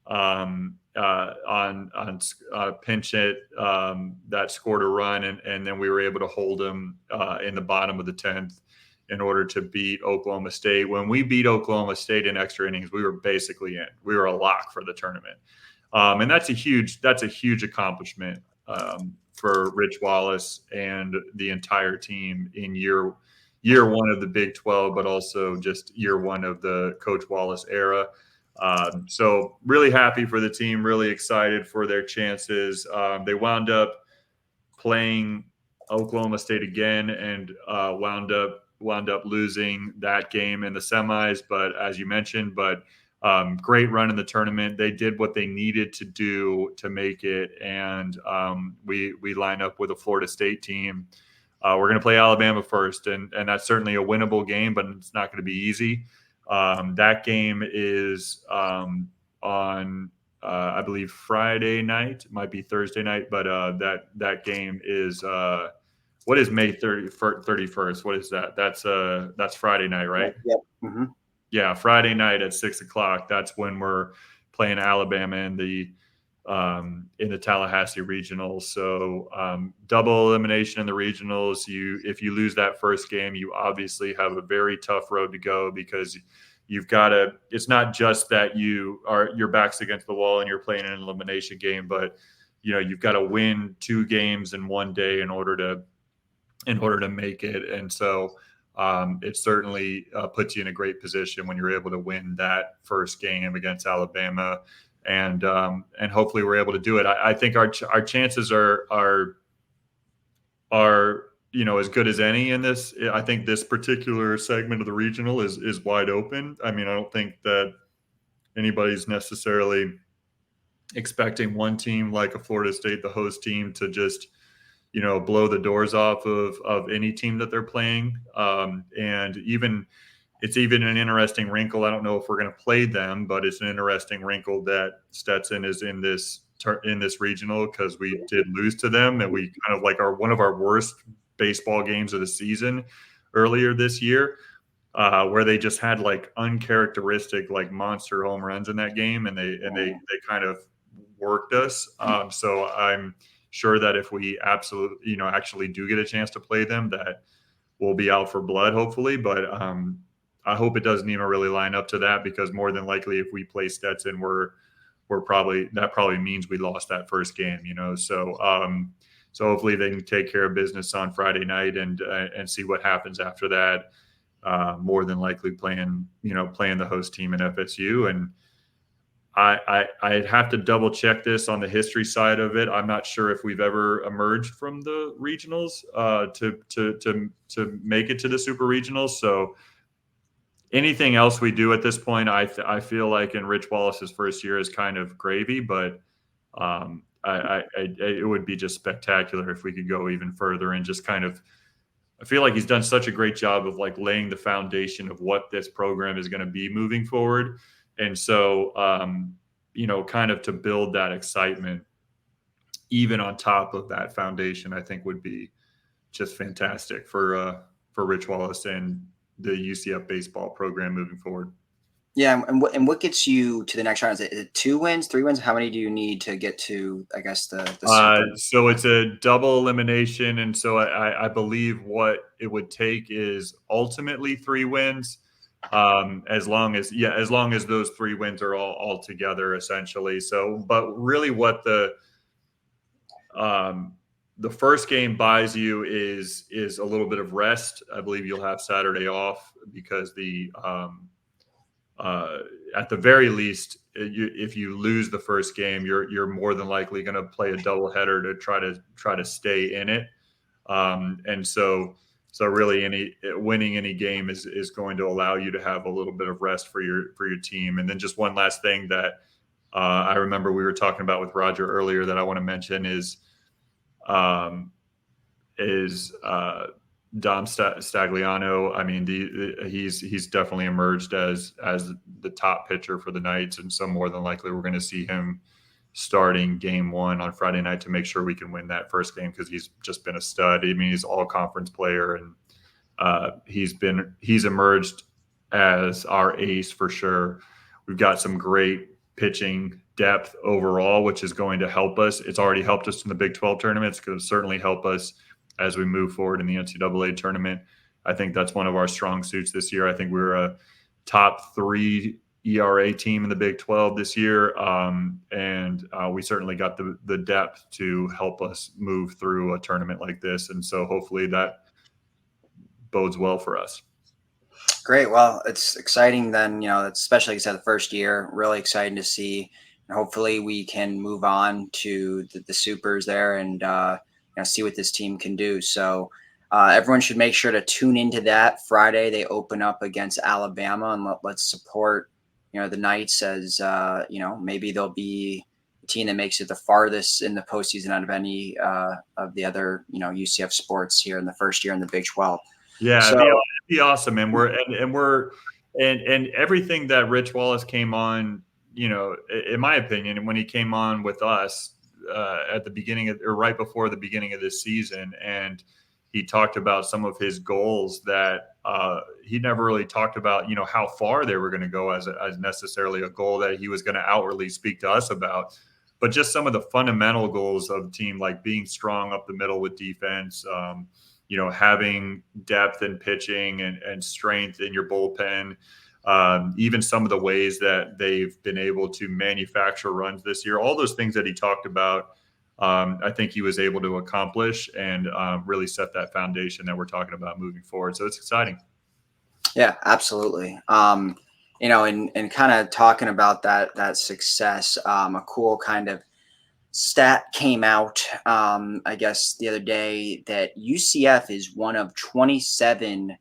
[SPEAKER 3] on pinch hit that scored a run, and then we were able to hold them in the bottom of the 10th in order to beat Oklahoma State. When we beat Oklahoma State in extra innings, we were basically in. We were a lock for the tournament, and that's a huge accomplishment for Rich Wallace and the entire team in year one of the Big 12, but also just year one of the Coach Wallace era. So really happy for the team, really excited for their chances. They wound up playing Oklahoma State again and wound up losing that game in the semis. But as you mentioned, great run in the tournament. They did what they needed to do to make it, and we line up with a Florida State team. We're going to play Alabama first, and that's certainly a winnable game, but it's not going to be easy. That game is on, I believe, Friday night. It might be Thursday night, but that game is what is May 31st? What is that? That's Friday night, right?
[SPEAKER 2] Yep. Mm-hmm.
[SPEAKER 3] Yeah, Friday night at 6:00. That's when we're playing Alabama in the Tallahassee regionals. So double elimination in the regionals. If you lose that first game, you obviously have a very tough road to go because it's not just that your back's against the wall and you're playing an elimination game, but you've got to win 2 games in one day in order to make it. And so it certainly puts you in a great position when you're able to win that first game against Alabama, and hopefully we're able to do it. I think our chances are as good as any in this. I think this particular segment of the regional is wide open. I mean, I don't think that anybody's necessarily expecting one team like a Florida State, the host team, to just blow the doors off of any team that they're playing. And it's even an interesting wrinkle. I don't know if we're going to play them, but it's an interesting wrinkle that Stetson is in this regional, because we did lose to them, and we kind of like one of our worst baseball games of the season earlier this year, where they just had like uncharacteristic, like monster home runs in that game, and they kind of worked us. So I'm sure that if we absolutely, actually do get a chance to play them, that we'll be out for blood, hopefully. But I hope it doesn't even really line up to that, because more than likely, if we play Stetson, that probably means we lost that first game, So hopefully they can take care of business on Friday night and see what happens after that. More than likely playing the host team in FSU. And I'd have to double check this on the history side of it. I'm not sure if we've ever emerged from the regionals to make it to the super regionals. So anything else we do at this point, I feel like in Rich Wallace's first year is kind of gravy, but it would be just spectacular if we could go even further and just kind of. I feel like he's done such a great job of like laying the foundation of what this program is going to be moving forward. And so, kind of to build that excitement, even on top of that foundation, I think would be just fantastic for Rich Wallace and the UCF baseball program moving forward.
[SPEAKER 2] Yeah, and what gets you to the next round? Is it 2 wins, 3 wins? How many do you need to get to, I guess, the super?
[SPEAKER 3] So it's a double elimination, and so I believe what it would take is ultimately 3 wins, as long as those 3 wins are all together, essentially. So, but really, what the first game buys you is a little bit of rest. I believe you'll have Saturday off, because at the very least, if you lose the first game, you're more than likely going to play a doubleheader to try to stay in it. And so really winning any game is going to allow you to have a little bit of rest for your team. And then just one last thing that I remember we were talking about with Roger earlier that I want to mention is Dom Stagliano. I mean, he's definitely emerged as the top pitcher for the Knights, and so more than likely we're going to see him starting game 1 on Friday night to make sure we can win that first game, because he's just been a stud. I mean, he's all conference player, and he's emerged as our ace for sure. We've got some great pitching depth overall, which is going to help us. It's already helped us in the Big 12 tournament. It's going to certainly help us as we move forward in the NCAA tournament. I think that's one of our strong suits this year. I think we're a top 3 ERA team in the Big 12 this year. And we certainly got the depth to help us move through a tournament like this. And so hopefully that bodes well for us.
[SPEAKER 2] Great. Well, it's exciting then, especially like I said, the first year, really exciting to see. And hopefully we can move on to the supers there and, see what this team can do. So everyone should make sure to tune into that. Friday, they open up against Alabama, and let's support, the Knights as, maybe they'll be a team that makes it the farthest in the postseason out of any of the other, UCF sports here in the first year in the Big 12.
[SPEAKER 3] Yeah,
[SPEAKER 2] so,
[SPEAKER 3] it'd be awesome. And we're everything that Rich Wallace came on, in my opinion, when he came on with us, at the beginning or right before the beginning of this season, and he talked about some of his goals that he never really talked about, how far they were going to go as necessarily a goal that he was going to outwardly speak to us about, but just some of the fundamental goals of the team, like being strong up the middle with defense, having depth in pitching and strength in your bullpen, even some of the ways that they've been able to manufacture runs this year, all those things that he talked about, I think he was able to accomplish and really set that foundation that we're talking about moving forward. So it's exciting.
[SPEAKER 2] Yeah, absolutely. And kind of talking about that success, a cool kind of stat came out, I guess the other day, that UCF is one of 27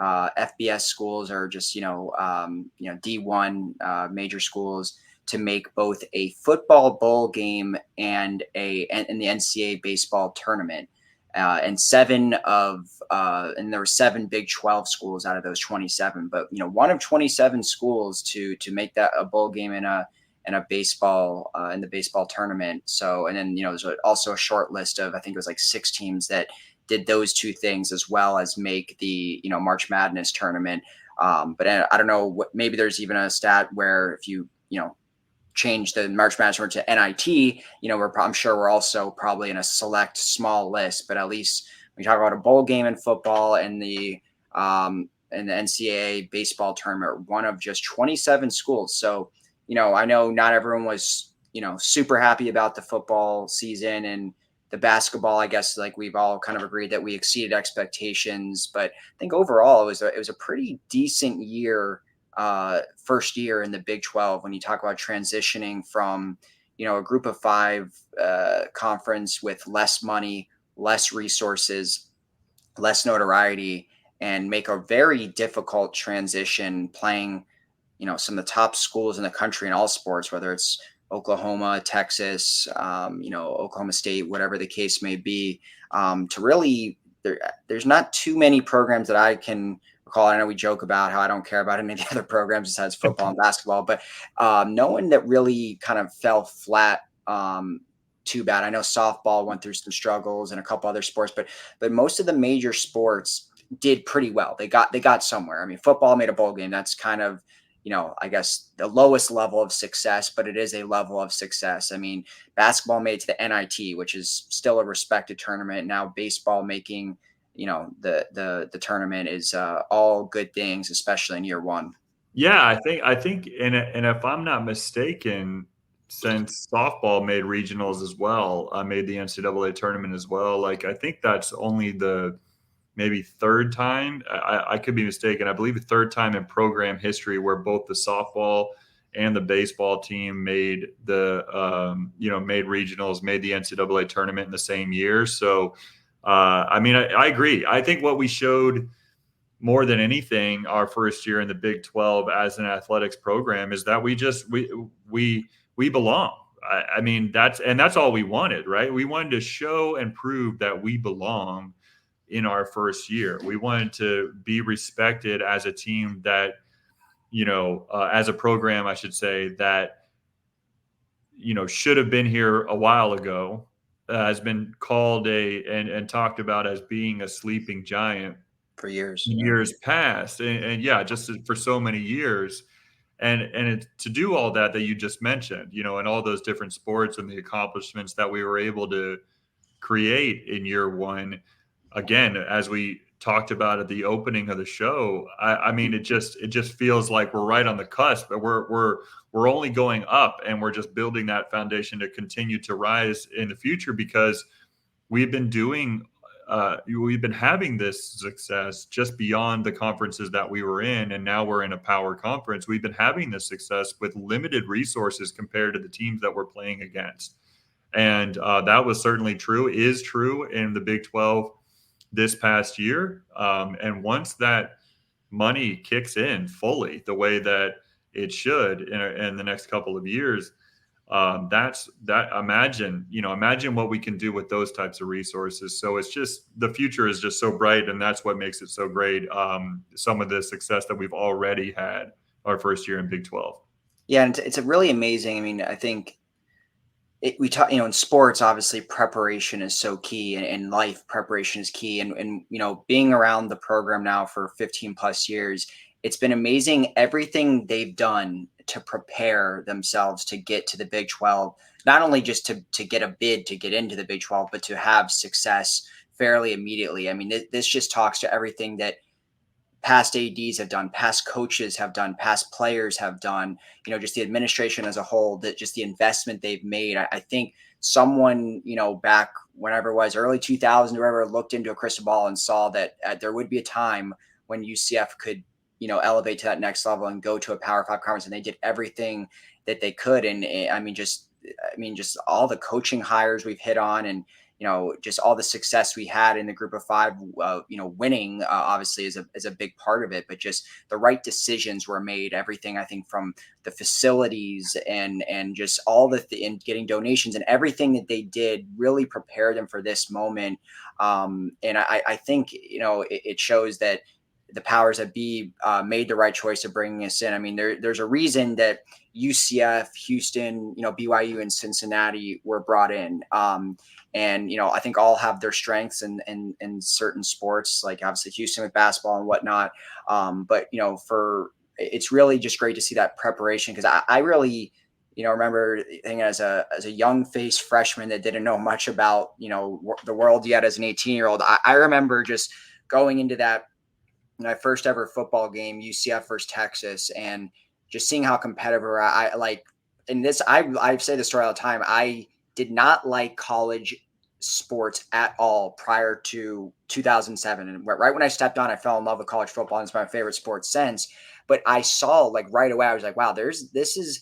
[SPEAKER 2] FBS schools, or just D1 major schools, to make both a football bowl game and in the NCAA baseball tournament. And there were 7 Big 12 schools out of those 27, but one of 27 schools to make that a bowl game in a baseball in the baseball tournament. So, and then there's also a short list of, I think it was like 6 teams that did those 2 things, as well as make the March Madness tournament. But I don't know, maybe there's even a stat where if you change the March Madness tournament to NIT, I'm sure we're also probably in a select small list. But at least when we talk about a bowl game in football and the NCAA baseball tournament, one of just 27 schools. So I know not everyone was super happy about the football season, and the basketball, I guess, like we've all kind of agreed that we exceeded expectations. But I think overall it was a pretty decent year, first year in the Big 12, when you talk about transitioning from a group of 5 conference with less money, less resources, less notoriety, and make a very difficult transition playing some of the top schools in the country in all sports, whether it's Oklahoma, Texas, Oklahoma State, whatever the case may be, to really, there's not too many programs that I can recall. I know we joke about how I don't care about any of the other programs besides football and basketball, but no one that really kind of fell flat too bad. I know softball went through some struggles and a couple other sports, but most of the major sports did pretty well. They got somewhere. I mean, football made a bowl game. That's kind of, I guess the lowest level of success, but it is a level of success. I mean, basketball made it to the NIT, which is still a respected tournament. Now baseball making, the tournament is all good things, especially in year one.
[SPEAKER 3] Yeah, I think, and if I'm not mistaken, since softball made regionals as well, made the NCAA tournament as well. Like, I think that's only the maybe 3rd time. I could be mistaken. I believe the 3rd time in program history where both the softball and the baseball team made the made regionals, made the NCAA tournament in the same year. So, I mean, I agree. I think what we showed more than anything our first year in the Big 12 as an athletics program is that we belong. I mean, that's all we wanted, right? We wanted to show and prove that we belong in our first year. We wanted to be respected as a team that, as a program, I should say, that, should have been here a while ago, has been called and talked about as being a sleeping giant
[SPEAKER 2] for years
[SPEAKER 3] past. And yeah, just for so many years. And to do all that you just mentioned, and all those different sports and the accomplishments that we were able to create in year one, again, as we talked about at the opening of the show, I mean, it just feels like we're right on the cusp, but we're only going up, and we're just building that foundation to continue to rise in the future, because we've been having this success just beyond the conferences that we were in, and now we're in a power conference. We've been having this success with limited resources compared to the teams that we're playing against, and that was certainly is true in the Big 12 this past year. And once that money kicks in fully the way that it should in the next couple of years, imagine what we can do with those types of resources. So it's just, the future is just so bright, and that's what makes it so great. Some of the success that we've already had our first year in Big 12.
[SPEAKER 2] Yeah. And it's a really amazing. I mean, I think we talk, in sports, obviously preparation is so key, and in life preparation is key. And being around the program now for 15 plus years, it's been amazing everything they've done to prepare themselves to get to the Big 12, not only just to get a bid to get into the Big 12, but to have success fairly immediately. I mean, this just talks to everything that past ADs have done, past coaches have done, past players have done, just the administration as a whole, that just the investment they've made. I think someone, back whenever it was early 2000s, whoever looked into a crystal ball and saw that there would be a time when UCF could, elevate to that next level and go to a Power 5 conference, and they did everything that they could. And just all the coaching hires we've hit on, and just all the success we had in the group of 5, winning obviously is a big part of it, but just the right decisions were made. Everything, I think, from the facilities and just all and getting donations and everything that they did really prepared them for this moment. And I think, it shows that the powers that be made the right choice of bringing us in. I mean, there's a reason that UCF, Houston, BYU, and Cincinnati were brought in. And, I think all have their strengths in certain sports, like obviously Houston with basketball and whatnot. But, it's really just great to see that preparation, because I really, remember thinking as a young face freshman that didn't know much about, the world yet as an 18-year-old. I remember just going into that, my first ever football game, UCF versus Texas, and just seeing how competitive I like. In this, I say this story all the time. I did not like college sports at all prior to 2007, and right when I stepped on, I fell in love with college football, and it's my favorite sport since. But I saw, like, right away, I was like, wow, this is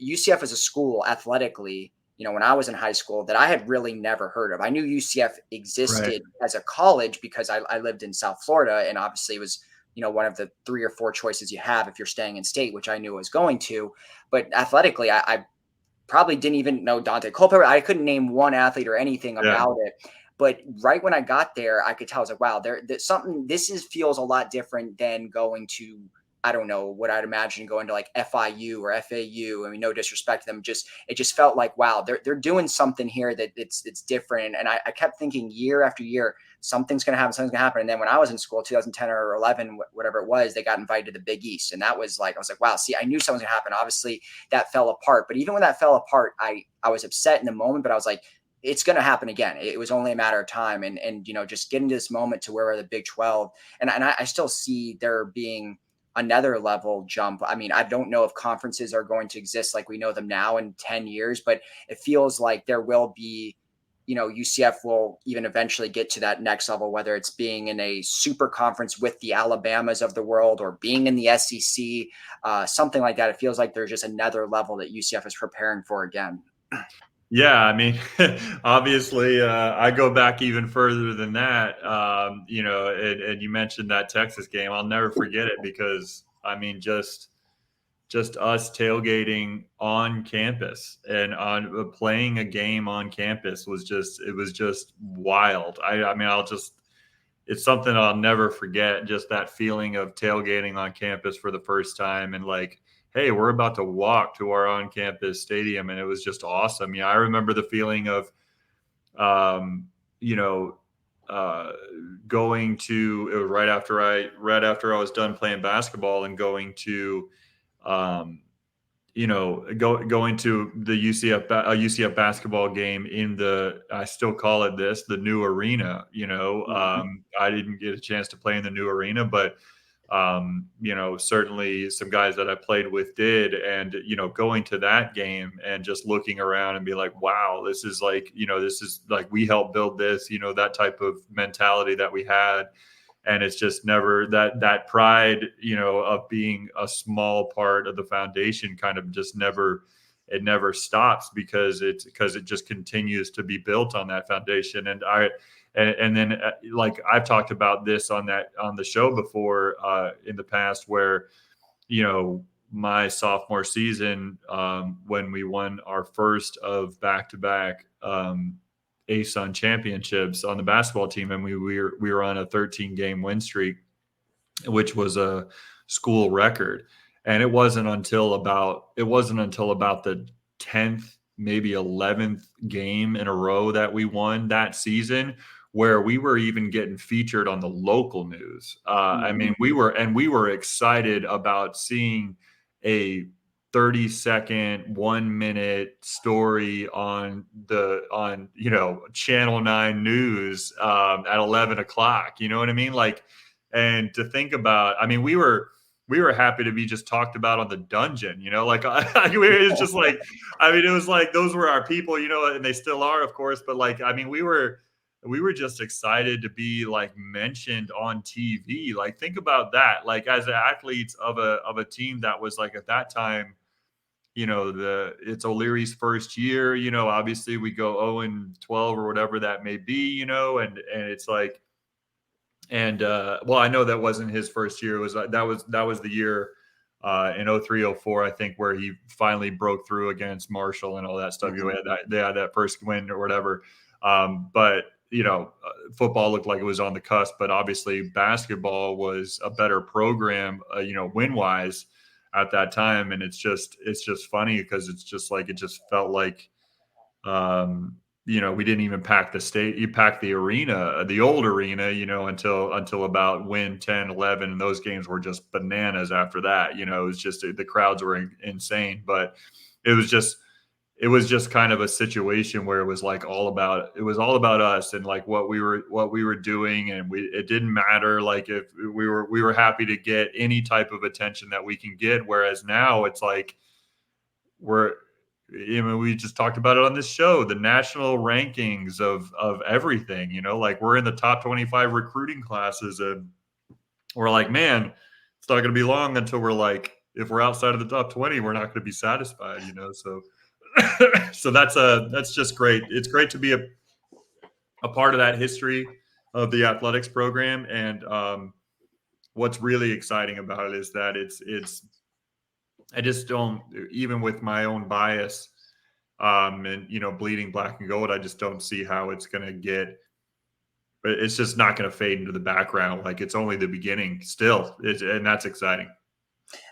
[SPEAKER 2] UCF as a school athletically. When I was in high school, that I had really never heard of. I knew UCF existed as a college because I lived in South Florida, and obviously it was, one of the 3 or 4 choices you have if you're staying in state, which I knew I was going to. But athletically, I probably didn't even know Dante Culpepper. I couldn't name one athlete or anything about it. But right when I got there, I could tell. I was like, wow, there's something. Feels a lot different than going to, I don't know, what I'd imagine going to like FIU or FAU. I mean, no disrespect to them. It just felt like, wow, they're doing something here that it's different. And I kept thinking year after year, something's going to happen. And then when I was in school, 2010 or 11, whatever it was, they got invited to the Big East. And that was like, I was like, wow, see, I knew something was going to happen. Obviously that fell apart. But even when that fell apart, I was upset in the moment, but I was like, it's going to happen again. It was only a matter of time. And just getting to this moment to where we're the Big 12. And I still see there being another level jump. I mean, I don't know if conferences are going to exist like we know them now in 10 years, but it feels like there will be, UCF will even eventually get to that next level, whether it's being in a super conference with the Alabamas of the world or being in the SEC, something like that. It feels like there's just another level that UCF is preparing for again.
[SPEAKER 3] Yeah, I mean, obviously, I go back even further than that. And you mentioned that Texas game. I'll never forget it because, I mean, just us tailgating on campus and on playing a game on campus was just wild. I mean, it's something I'll never forget. Just that feeling of tailgating on campus for the first time, and like, hey, we're about to walk to our on-campus stadium, and it was just awesome. Yeah, I remember the feeling of, going to, it was right after I was done playing basketball and going to, going to the UCF basketball game in I still call it the new arena. I didn't get a chance to play in the new arena, but certainly some guys that I played with did. And, going to that game and just looking around and be like, wow, this is like, we helped build this, that type of mentality that we had. And it's just never that pride, of being a small part of the foundation kind of just never stops because it just continues to be built on that foundation. And then like I've talked about this on the show before in the past, where, my sophomore season, when we won our first of back-to-back ASUN championships on the basketball team, and we were on a 13-game win streak, which was a school record. And it wasn't until about the 10th, maybe 11th game in a row that we won that season, where we were even getting featured on the local news. I mean, we were excited about seeing a 30-second, 1 minute story on Channel 9 News at 11 o'clock. You know what I mean? Like, And to think about, I mean, we were happy to be just talked about on the Dungeon, like it's just like, I mean, it was like, those were our people, and they still are, of course. But like, I mean, we were just excited to be like mentioned on TV. Like, think about that. Like, as athletes of a team that was like at that time, it's O'Leary's first year, obviously we go 0-12 or whatever that may be, and it's like, and well, I know that wasn't his first year. It was that was the year in 03-04, I think, where he finally broke through against Marshall and all that stuff.
[SPEAKER 2] Mm-hmm.
[SPEAKER 3] They had that first win or whatever. But football looked like it was on the cusp, but obviously basketball was a better program, win wise at that time. And it's just funny because it's just like, it just felt like, we didn't even pack the state. You packed the arena, the old arena, until about win 10, 11. And those games were just bananas after that. It was just, the crowds were insane, but it was just kind of a situation where it was like all about us and like what we were doing. And it didn't matter. Like, if we were happy to get any type of attention that we can get. Whereas now it's like, we just talked about it on this show, the national rankings of everything, like we're in the top 25 recruiting classes, and we're like, man, it's not going to be long until we're like, if we're outside of the top 20, we're not going to be satisfied, so so that's just great. It's great to be a part of that history of the athletics program. And what's really exciting about it is that it's I just don't, even with my own bias, and bleeding black and gold, I just don't see how it's going to get. But it's just not going to fade into the background. Like, it's only the beginning still, and that's exciting.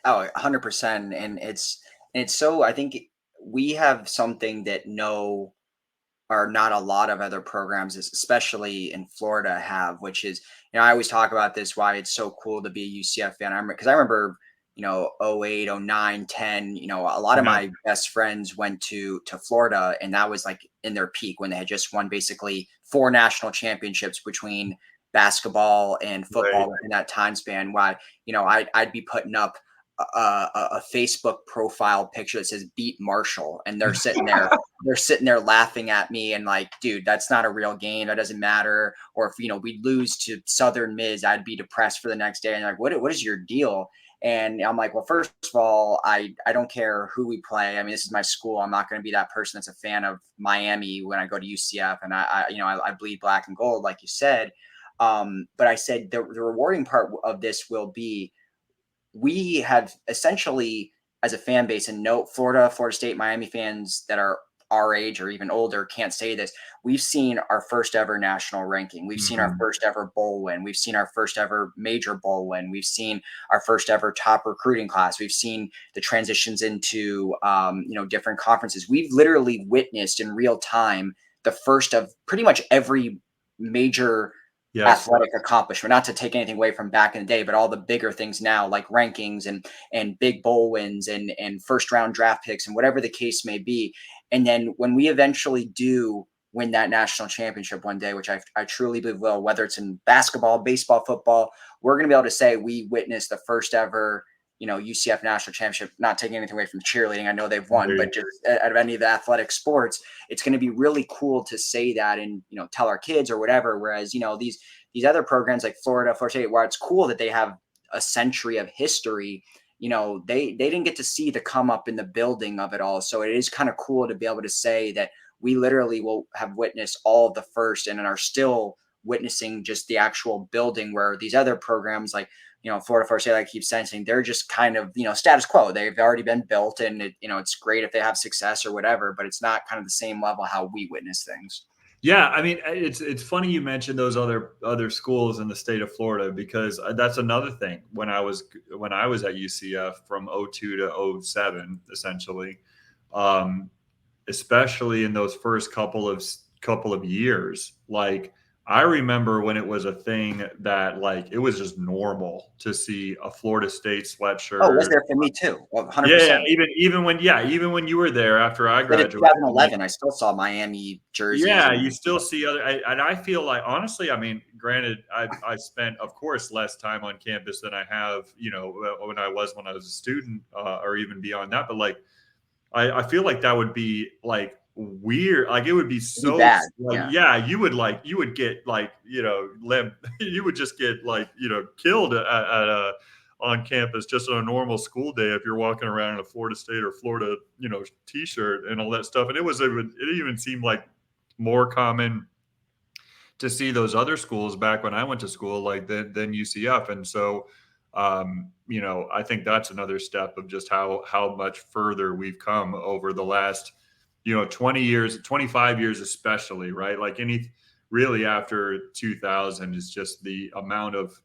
[SPEAKER 2] Oh, 100%. And it's so, I think we have something that not a lot of other programs, especially in Florida, have, which is, I always talk about this, why it's so cool to be a UCF fan. I remember 08, 09, 10, a lot of my best friends went to Florida, and that was like in their peak when they had just won basically 4 national championships between basketball and football in that time span. Why, I'd be putting up a Facebook profile picture that says "Beat Marshall," and they're sitting there laughing at me and like, dude, that's not a real game. That doesn't matter. Or if we lose to Southern Miss, I'd be depressed for the next day. And like, what is your deal? And I'm like, well, first of all, I don't care who we play. I mean, this is my school. I'm not going to be that person that's a fan of Miami when I go to UCF, and I bleed black and gold, like you said. But I said the rewarding part of this will be, we have essentially, as a fan base, and no Florida State, Miami fans that are our age or even older can't say this, we've seen our first ever national ranking. We've seen our first ever bowl win. We've seen our first ever major bowl win. We've seen our first ever top recruiting class. We've seen the transitions into, different conferences. We've literally witnessed in real time the first of pretty much every major athletic accomplishment, not to take anything away from back in the day, but all the bigger things now, like rankings and big bowl wins and first round draft picks and whatever the case may be. And then when we eventually do win that national championship one day, which I truly believe will, whether it's in basketball, baseball, football, we're going to be able to say we witnessed the first ever, UCF National Championship, not taking anything away from cheerleading. I know they've won, but just out of any of the athletic sports, it's going to be really cool to say that and, tell our kids or whatever. Whereas, these other programs like Florida State, where it's cool that they have a century of history, they didn't get to see the come up in the building of it all. So it is kind of cool to be able to say that we literally will have witnessed all of the first and are still witnessing just the actual building, where these other programs like, Florida State, I keep saying, they're just kind of, status quo. They've already been built, and it's great if they have success or whatever, but it's not kind of the same level how we witness things.
[SPEAKER 3] Yeah, I mean, it's funny you mentioned those other schools in the state of Florida, because that's another thing. When I was at UCF from 02 to 07, essentially, especially in those first couple of years, like, I remember when it was a thing that like it was just normal to see a Florida State sweatshirt.
[SPEAKER 2] Oh, it was there for me too. 100%.
[SPEAKER 3] Yeah, even when you were there after I
[SPEAKER 2] But in
[SPEAKER 3] graduated.
[SPEAKER 2] 2011, I still saw Miami jerseys.
[SPEAKER 3] Yeah, you still see and I feel like honestly, I mean, granted, I spent, of course, less time on campus than I have, when I was a student, or even beyond that. But like, I feel like that would be like weird. Like it would be so
[SPEAKER 2] bad.
[SPEAKER 3] like, yeah, you would get like, you would just get like, killed on campus just on a normal school day if you're walking around in a Florida State or Florida, t-shirt and all that stuff. And it even seemed like more common to see those other schools back when I went to school, like than UCF. And so, I think that's another step of just how much further we've come over the last, 20 years, 25 years, especially, right? Like really after 2000 is just the amount of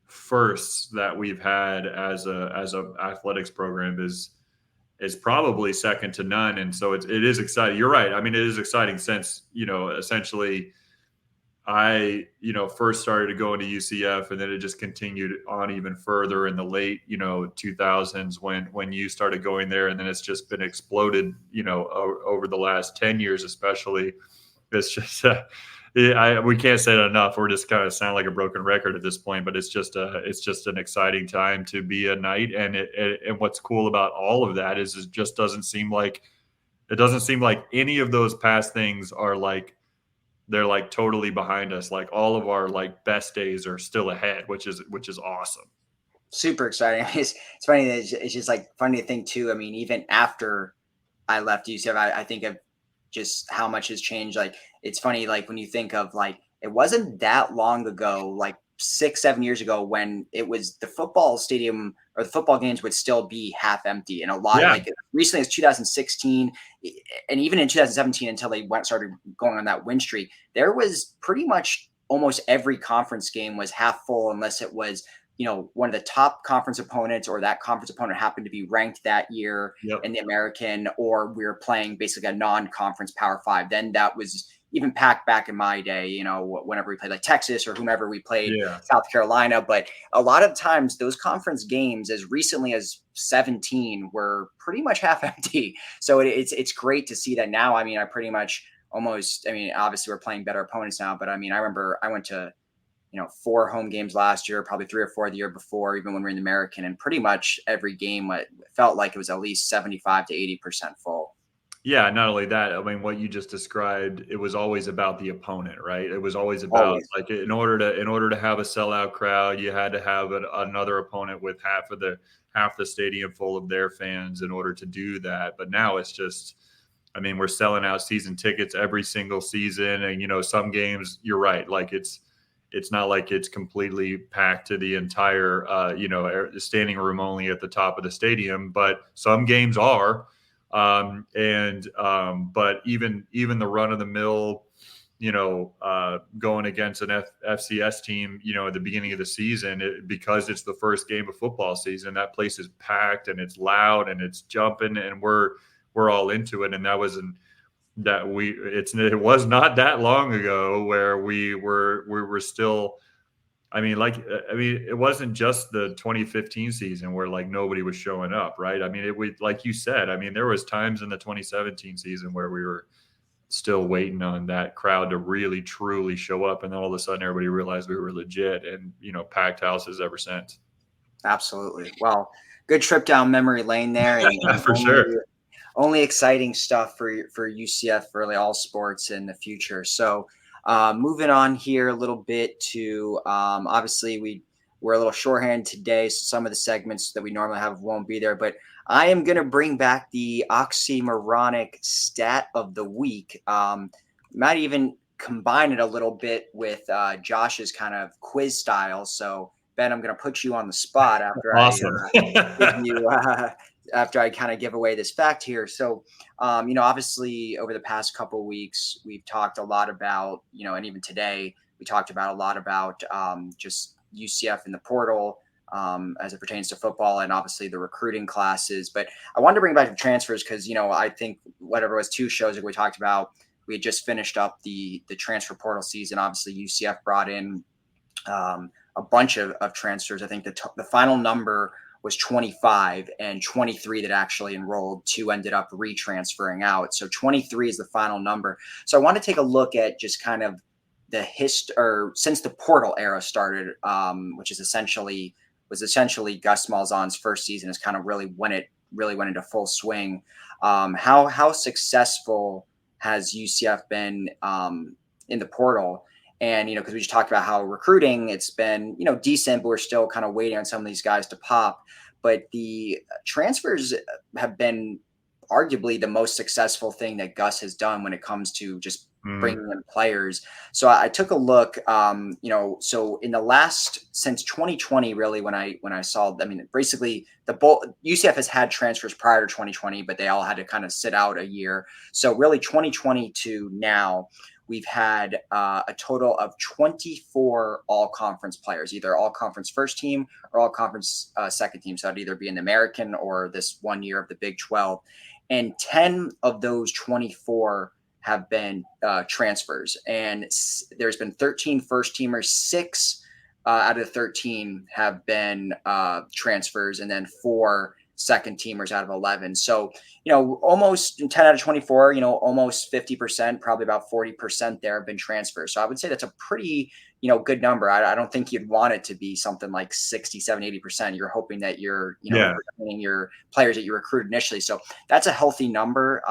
[SPEAKER 3] firsts that we've had as a athletics program is probably second to none. And so it is exciting. You're right. I mean, it is exciting since, essentially I, first started to go into UCF, and then it just continued on even further in the late, 2000s when you started going there. And then it's just been exploded, over the last 10 years, especially. It's just, we can't say it enough. We're just kind of sound like a broken record at this point, but it's just an exciting time to be a Knight. And and what's cool about all of that is it just doesn't seem like any of those past things are like, they're like totally behind us. Like all of our like best days are still ahead, which is awesome.
[SPEAKER 2] Super exciting. It's funny. It's just like funny to think too. I mean, even after I left UCF, I think of just how much has changed. Like it's funny, like when you think of like, it wasn't that long ago, like 6-7 years ago, when it was the football stadium or the football games would still be half empty. And a lot like recently it's 2016 and even in 2017 until they started going on that win streak, there was pretty much almost every conference game was half full unless it was, one of the top conference opponents or that conference opponent happened to be ranked that year in the American, or we were playing basically a non-conference Power 5. Then that was even packed back in my day, whenever we played like Texas or whomever we played, South Carolina. But a lot of times those conference games as recently as 17 were pretty much half empty. So it's great to see that now. I mean, obviously we're playing better opponents now, but I mean, I remember I went to, 4 home games last year, probably 3 or 4 the year before, even when we were in the American, and pretty much every game felt like it was at least 75 to 80% full.
[SPEAKER 3] Yeah, not only that, I mean, what you just described, it was always about the opponent, right? It was always about like in order to have a sellout crowd, you had to have another opponent with half the stadium full of their fans in order to do that. But now it's just, I mean, we're selling out season tickets every single season, and some games, you're right, like it's not like it's completely packed to the entire standing room only at the top of the stadium, but some games are. But even the run of the mill, going against an FCS team, at the beginning of the season, because it's the first game of football season, that place is packed and it's loud and it's jumping and we're all into it. And it was not that long ago where we were still, it wasn't just the 2015 season where like nobody was showing up, right? I mean, like you said, I mean, there was times in the 2017 season where we were still waiting on that crowd to really truly show up, and then all of a sudden everybody realized we were legit, and packed houses ever since.
[SPEAKER 2] Absolutely. Well, good trip down memory lane there, and
[SPEAKER 3] for sure.
[SPEAKER 2] Only exciting stuff for UCF, for really all sports in the future. So moving on here a little bit to obviously we're a little shorthand today, so some of the segments that we normally have won't be there, but I am going to bring back the oxymoronic stat of the week. Might even combine it a little bit with Josh's kind of quiz style. So Ben, I'm going to put you on the spot after after I kind of give away this fact here. So, obviously over the past couple of weeks, we've talked a lot about, and even today we talked about a lot about just UCF in the portal as it pertains to football, and obviously the recruiting classes. But I wanted to bring back the transfers because, I think whatever it was 2 shows ago, we talked about we had just finished up the transfer portal season. Obviously, UCF brought in a bunch of transfers. I think the final number was 25, and 23 that actually enrolled. 2 ended up retransferring out. So 23 is the final number. So I want to take a look at just kind of the history since the portal era started, which is essentially Gus Malzahn's first season, is kind of really when it really went into full swing. How successful has UCF been in the portal? And, because we just talked about how recruiting, it's been, decent, but we're still kind of waiting on some of these guys to pop. But the transfers have been arguably the most successful thing that Gus has done when it comes to just bringing in players. So I took a look, so in the since 2020, really, when I saw, basically UCF has had transfers prior to 2020, but they all had to kind of sit out a year. So really 2020 to now, we've had a total of 24 all-conference players, either all-conference first team or all-conference second team. So that'd either be an American or this 1 year of the Big 12. And 10 of those 24 have been transfers. And there's been 13 first-teamers, 6 out of 13 have been transfers, and then 4 second teamers out of 11. So, almost 10 out of 24, almost 50%, probably about 40% there have been transfers. So I would say that's a pretty, good number. I don't think you'd want it to be something like 60, 70, 80%. You're hoping that you're, retaining your players that you recruited initially. So that's a healthy number.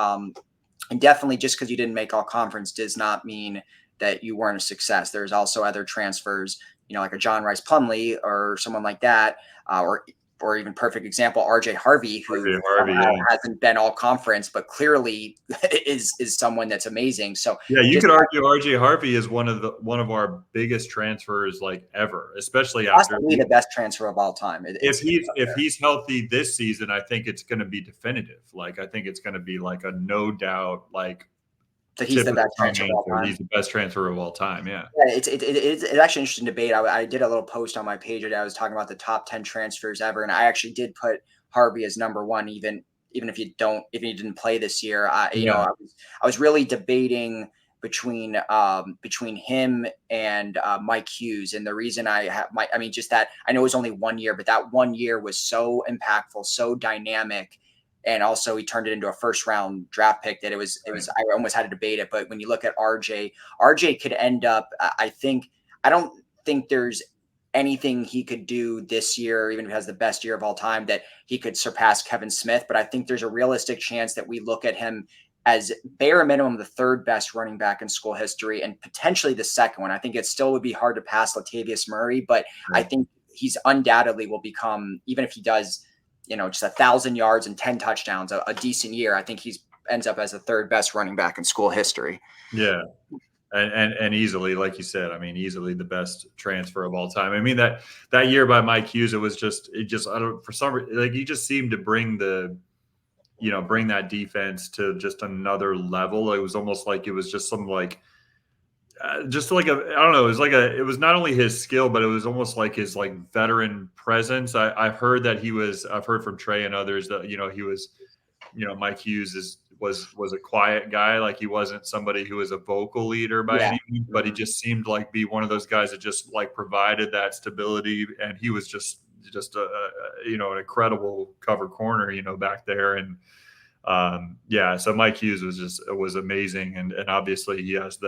[SPEAKER 2] And definitely just because you didn't make all conference does not mean that you weren't a success. There's also other transfers, like a John Rice Plumlee or someone like that, or even perfect example, RJ Harvey, who hasn't been all conference, but clearly is someone that's amazing. So
[SPEAKER 3] yeah, you could argue RJ Harvey is one of our biggest transfers like ever, especially after
[SPEAKER 2] the best transfer of all time.
[SPEAKER 3] If he's healthy this season, I think it's going to be definitive. Like, I think it's going to be like a no doubt, like,
[SPEAKER 2] that he's the best transfer of all time.
[SPEAKER 3] He's the best transfer of all time. Yeah.
[SPEAKER 2] It's actually an interesting debate. I did a little post on my page today. I was talking about the top 10 transfers ever, and I actually did put Harvey as number one, even if he didn't play this year. I was really debating between him and Mike Hughes, and the reason I know it was only 1 year, but that 1 year was so impactful, so dynamic. And also he turned it into a first round draft pick that I almost had to debate it. But when you look at RJ could end up, I don't think there's anything he could do this year, even if he has the best year of all time, that he could surpass Kevin Smith. But I think there's a realistic chance that we look at him as bare minimum the 3rd best running back in school history, and potentially the 2nd one. I think it still would be hard to pass Latavius Murray, but I think he's undoubtedly will become, even if he does, just 1,000 yards and 10 touchdowns, a decent year, I think ends up as the 3rd best running back in school history.
[SPEAKER 3] Yeah. And easily, like you said, easily the best transfer of all time. That year by Mike Hughes, for some reason, like, he just seemed to bring bring that defense to just another level. It was almost like it was just some like, I don't know. It was not only his skill, but it was almost like his like veteran presence. I've heard from Trey and others that, he was, Mike Hughes was a quiet guy. Like, he wasn't somebody who was a vocal leader by any means, but he just seemed like be one of those guys that just like provided that stability. And he was just an incredible cover corner, back there. And so Mike Hughes was amazing. And obviously he has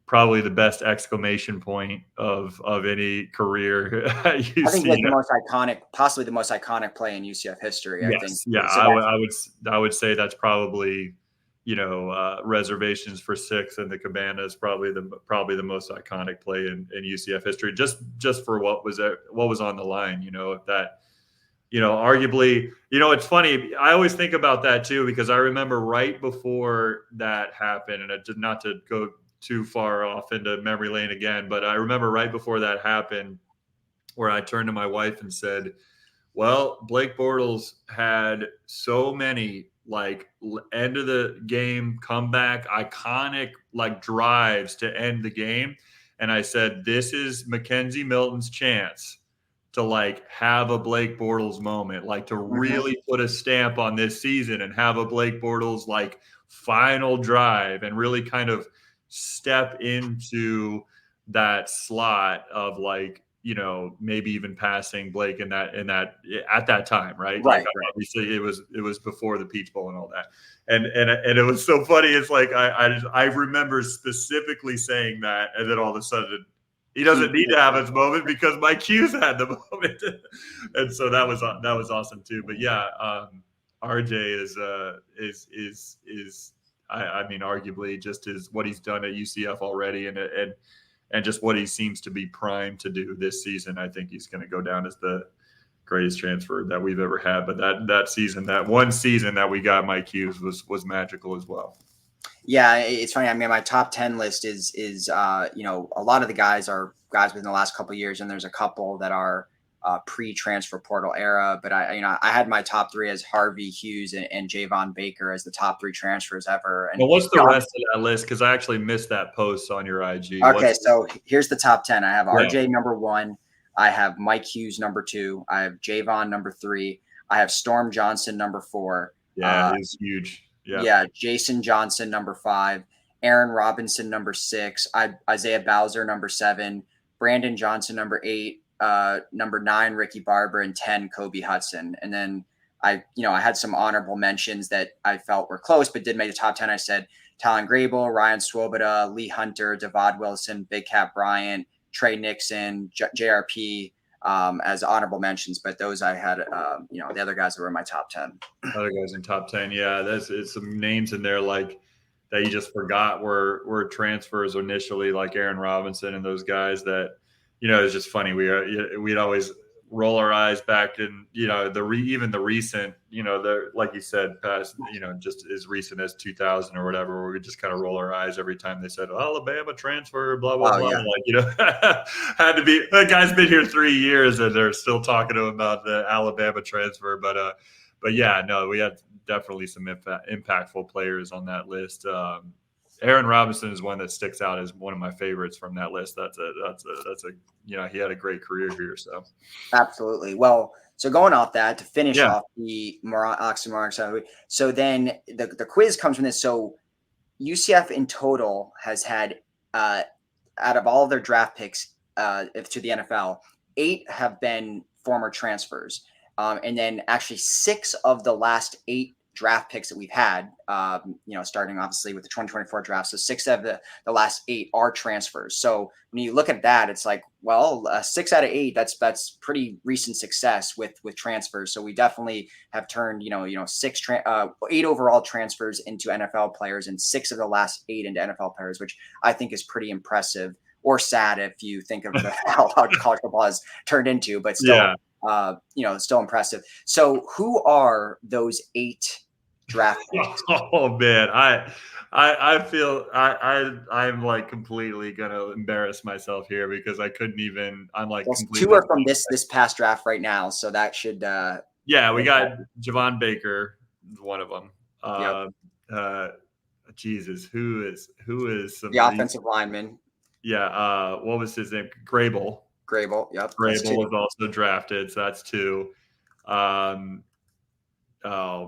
[SPEAKER 3] probably the best exclamation point of any career.
[SPEAKER 2] I think like the most iconic, possibly the most iconic play in UCF history.
[SPEAKER 3] Yes.
[SPEAKER 2] I think.
[SPEAKER 3] Yeah, I would say that's probably, reservations for 6 and the Cabana is probably the most iconic play in UCF history. Just for what was on the line. If that. Arguably, it's funny. I always think about that too, because I remember right before that happened, and not to go too far off into memory lane again, but I remember right before that happened where I turned to my wife and said, well, Blake Bortles had so many like end of the game comeback, iconic like drives to end the game. And I said, this is Mackenzie Milton's chance to like have a Blake Bortles moment, like to really put a stamp on this season and have a Blake Bortles like final drive and really kind of step into that slot of like, maybe even passing Blake in that at that time, right?
[SPEAKER 2] Right,
[SPEAKER 3] Like
[SPEAKER 2] right.
[SPEAKER 3] obviously it was before the Peach Bowl and all that. And it was so funny. It's like I remember specifically saying that, and then all of a sudden he doesn't need to have his moment because Mike Hughes had the moment, and so that was awesome too. But yeah, RJ is I mean arguably just what he's done at UCF already, and just what he seems to be primed to do this season. I think he's going to go down as the greatest transfer that we've ever had. But that one season that we got Mike Hughes was magical as well.
[SPEAKER 2] Yeah, it's funny. I mean, my top 10 list is a lot of the guys are guys within the last couple of years, and there's a couple that are pre-transfer portal era. But I had my top 3 as Harvey, Hughes, and Javon Baker as the top 3 transfers ever. And
[SPEAKER 3] well, what's the rest of that list? Because I actually missed that post on your IG.
[SPEAKER 2] Okay, so here's the top 10. I have RJ number 1. I have Mike Hughes number 2. I have Javon number 3. I have Storm Johnson number 4.
[SPEAKER 3] Yeah, he's huge.
[SPEAKER 2] Yeah, Jason Johnson number 5. Aaron Robinson number 6. Isaiah Bowser number 7. Brandon Johnson number 8. Number 9 Ricky Barber, and 10 Kobe Hudson. And then I had some honorable mentions that I felt were close but did make the top 10. I said Talon Grable, Ryan Swoboda, Lee Hunter, Devod Wilson, Big Cat Bryant, Trey Nixon, JRP as honorable mentions. But those I had, the other guys that were in my top 10.
[SPEAKER 3] Other guys in top 10, yeah. It's some names in there like that you just forgot were transfers initially, like Aaron Robinson and those guys that. It's just funny. We'd always roll our eyes back in, even the recent, like you said, past, just as recent as 2000 or whatever, where we just kind of roll our eyes every time they said Alabama transfer, blah, blah, blah.
[SPEAKER 2] Yeah.
[SPEAKER 3] Like, had to be, that guy's been here 3 years and they're still talking to him about the Alabama transfer. But yeah, no, we had definitely some impactful players on that list. Aaron Robinson is one that sticks out as one of my favorites from that list. That's a he had a great career here. So
[SPEAKER 2] absolutely. Well, so going off that to finish off the oxymoron. So then the quiz comes from this. So UCF in total has had out of all of their draft picks to the NFL, 8 have been former transfers, and then actually 6 of the last 8 draft picks that we've had, starting obviously with the 2024 draft. So 6 of the last 8 are transfers. So when you look at that, it's like, well, 6 out of 8, that's pretty recent success with transfers. So we definitely have turned, 8 overall transfers into NFL players and 6 of the last 8 into NFL players, which I think is pretty impressive, or sad if you think of how college football has turned into, but still, still impressive. So who are those 8 draft picks?
[SPEAKER 3] Oh man, I feel I'm like completely gonna embarrass myself here because I couldn't even. I'm like
[SPEAKER 2] 2 are from this past draft right now, so that should.
[SPEAKER 3] We got Javon Baker, one of them. Jesus, who is
[SPEAKER 2] the offensive lineman?
[SPEAKER 3] Yeah, what was his name? Grable,
[SPEAKER 2] yep.
[SPEAKER 3] Grable was also drafted, so that's 2. Oh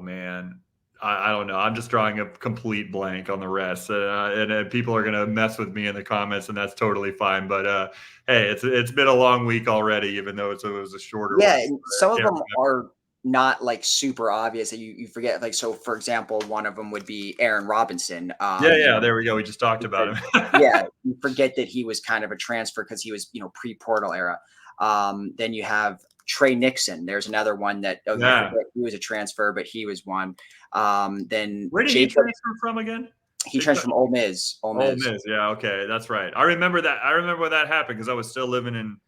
[SPEAKER 3] man, I don't know. I'm just drawing a complete blank on the rest, and people are gonna mess with me in the comments, and that's totally fine. But hey, it's been a long week already, even though it was a shorter.
[SPEAKER 2] Yeah, and some of them are not like super obvious that you forget. Like, so for example, one of them would be Aaron Robinson.
[SPEAKER 3] There we go. We just talked about him.
[SPEAKER 2] Yeah, you forget that he was kind of a transfer because he was pre-portal era. Then you have Trey Nixon. There's another one that he was a transfer, but he was one. Then
[SPEAKER 3] where did he transfer from again?
[SPEAKER 2] He transferred from Ole Miss.
[SPEAKER 3] Ole Miss. Yeah, okay, that's right. I remember that. I remember when that happened because I was still living in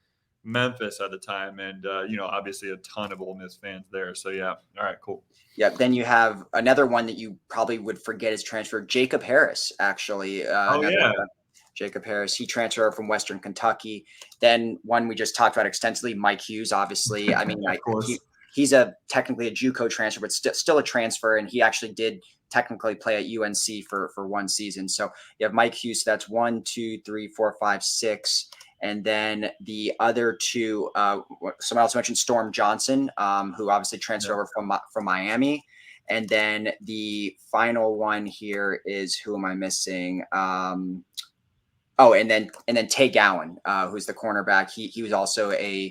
[SPEAKER 3] Memphis at the time, and obviously a ton of Ole Miss fans there. So yeah, all right, cool.
[SPEAKER 2] Yeah, then you have another one that you probably would forget is transferred, Jacob Harris. Actually, Jacob Harris. He transferred from Western Kentucky. Then one we just talked about extensively, Mike Hughes. Obviously, I mean, he's technically a JUCO transfer, but still a transfer, and he actually did technically play at UNC for one season. So you have Mike Hughes. So that's 1, 2, 3, 4, 5, 6. And then the other 2, someone else mentioned Storm Johnson, who obviously transferred over from Miami. And then the final one here is, who am I missing? Oh, and then Tay Gowan, who's the cornerback. He was also a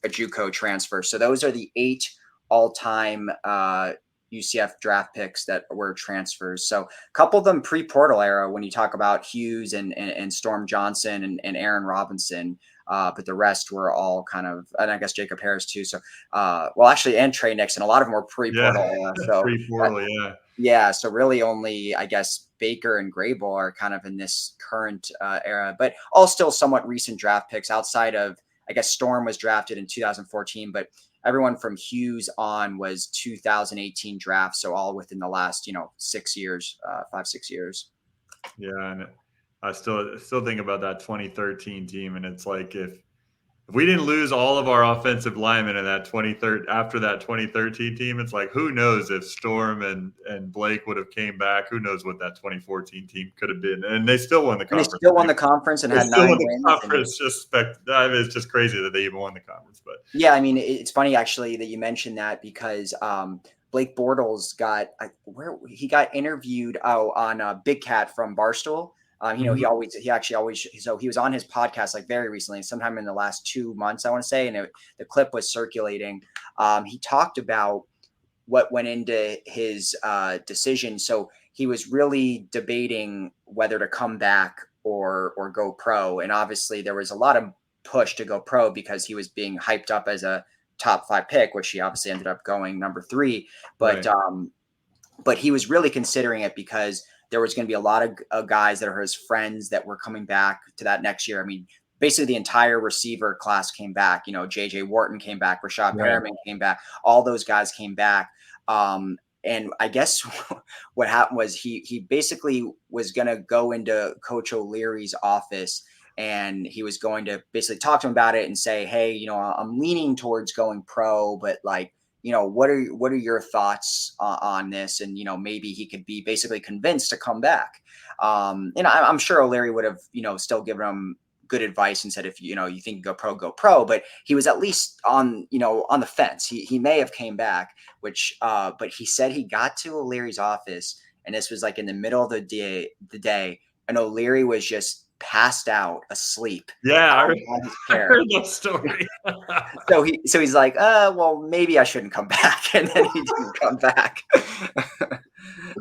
[SPEAKER 2] JUCO transfer. So those are the 8 all-time UCF draft picks that were transfers. So a couple of them pre-portal era when you talk about Hughes and Storm Johnson and Aaron Robinson. But the rest were all kind of, and I guess Jacob Harris too. So, well, actually, and Trey Nixon, a lot of them were pre-portal. So
[SPEAKER 3] pre-portal,
[SPEAKER 2] yeah. So really only, I guess, Baker and Grable are kind of in this current era, but all still somewhat recent draft picks outside of, I guess, Storm was drafted in 2014, but everyone from Hughes on was 2018 draft. So all within the last, 6 years, 5-6 years.
[SPEAKER 3] Yeah. And I still think about that 2013 team. And it's like, if we didn't lose all of our offensive linemen in that 2013 team, it's like, who knows if Storm and Blake would have came back? Who knows what that 2014 team could have been? And they still won the conference.
[SPEAKER 2] And they still won the conference and had 9 wins.
[SPEAKER 3] It's just crazy that they even won the conference. But
[SPEAKER 2] yeah, I mean, it's funny actually that you mentioned that, because Blake Bortles got interviewed on Big Cat from Barstool. He was on his podcast like very recently, sometime in the last 2 months, I want to say, and the clip was circulating. He talked about what went into his decision. So he was really debating whether to come back or go pro. And obviously there was a lot of push to go pro because he was being hyped up as a top 5 pick, which he obviously ended up going number 3. But
[SPEAKER 3] right.
[SPEAKER 2] But he was really considering it because there was going to be a lot of guys that are his friends that were coming back to that next year. I mean, basically the entire receiver class came back. JJ Wharton came back, Rashad Perriman came back. All those guys came back. And I guess what happened was he basically was going to go into Coach O'Leary's office, and he was going to basically talk to him about it and say, hey, I'm leaning towards going pro, but like, what are your thoughts on this? And, maybe he could be basically convinced to come back. And I'm sure O'Leary would have, still given him good advice and said, if, you think you go pro, but he was at least on the fence. He may have came back, but he said he got to O'Leary's office, and this was like in the middle of the day, and O'Leary was just passed out asleep.
[SPEAKER 3] Yeah, I heard that story.
[SPEAKER 2] So he's like, well, maybe I shouldn't come back, and then he didn't come back.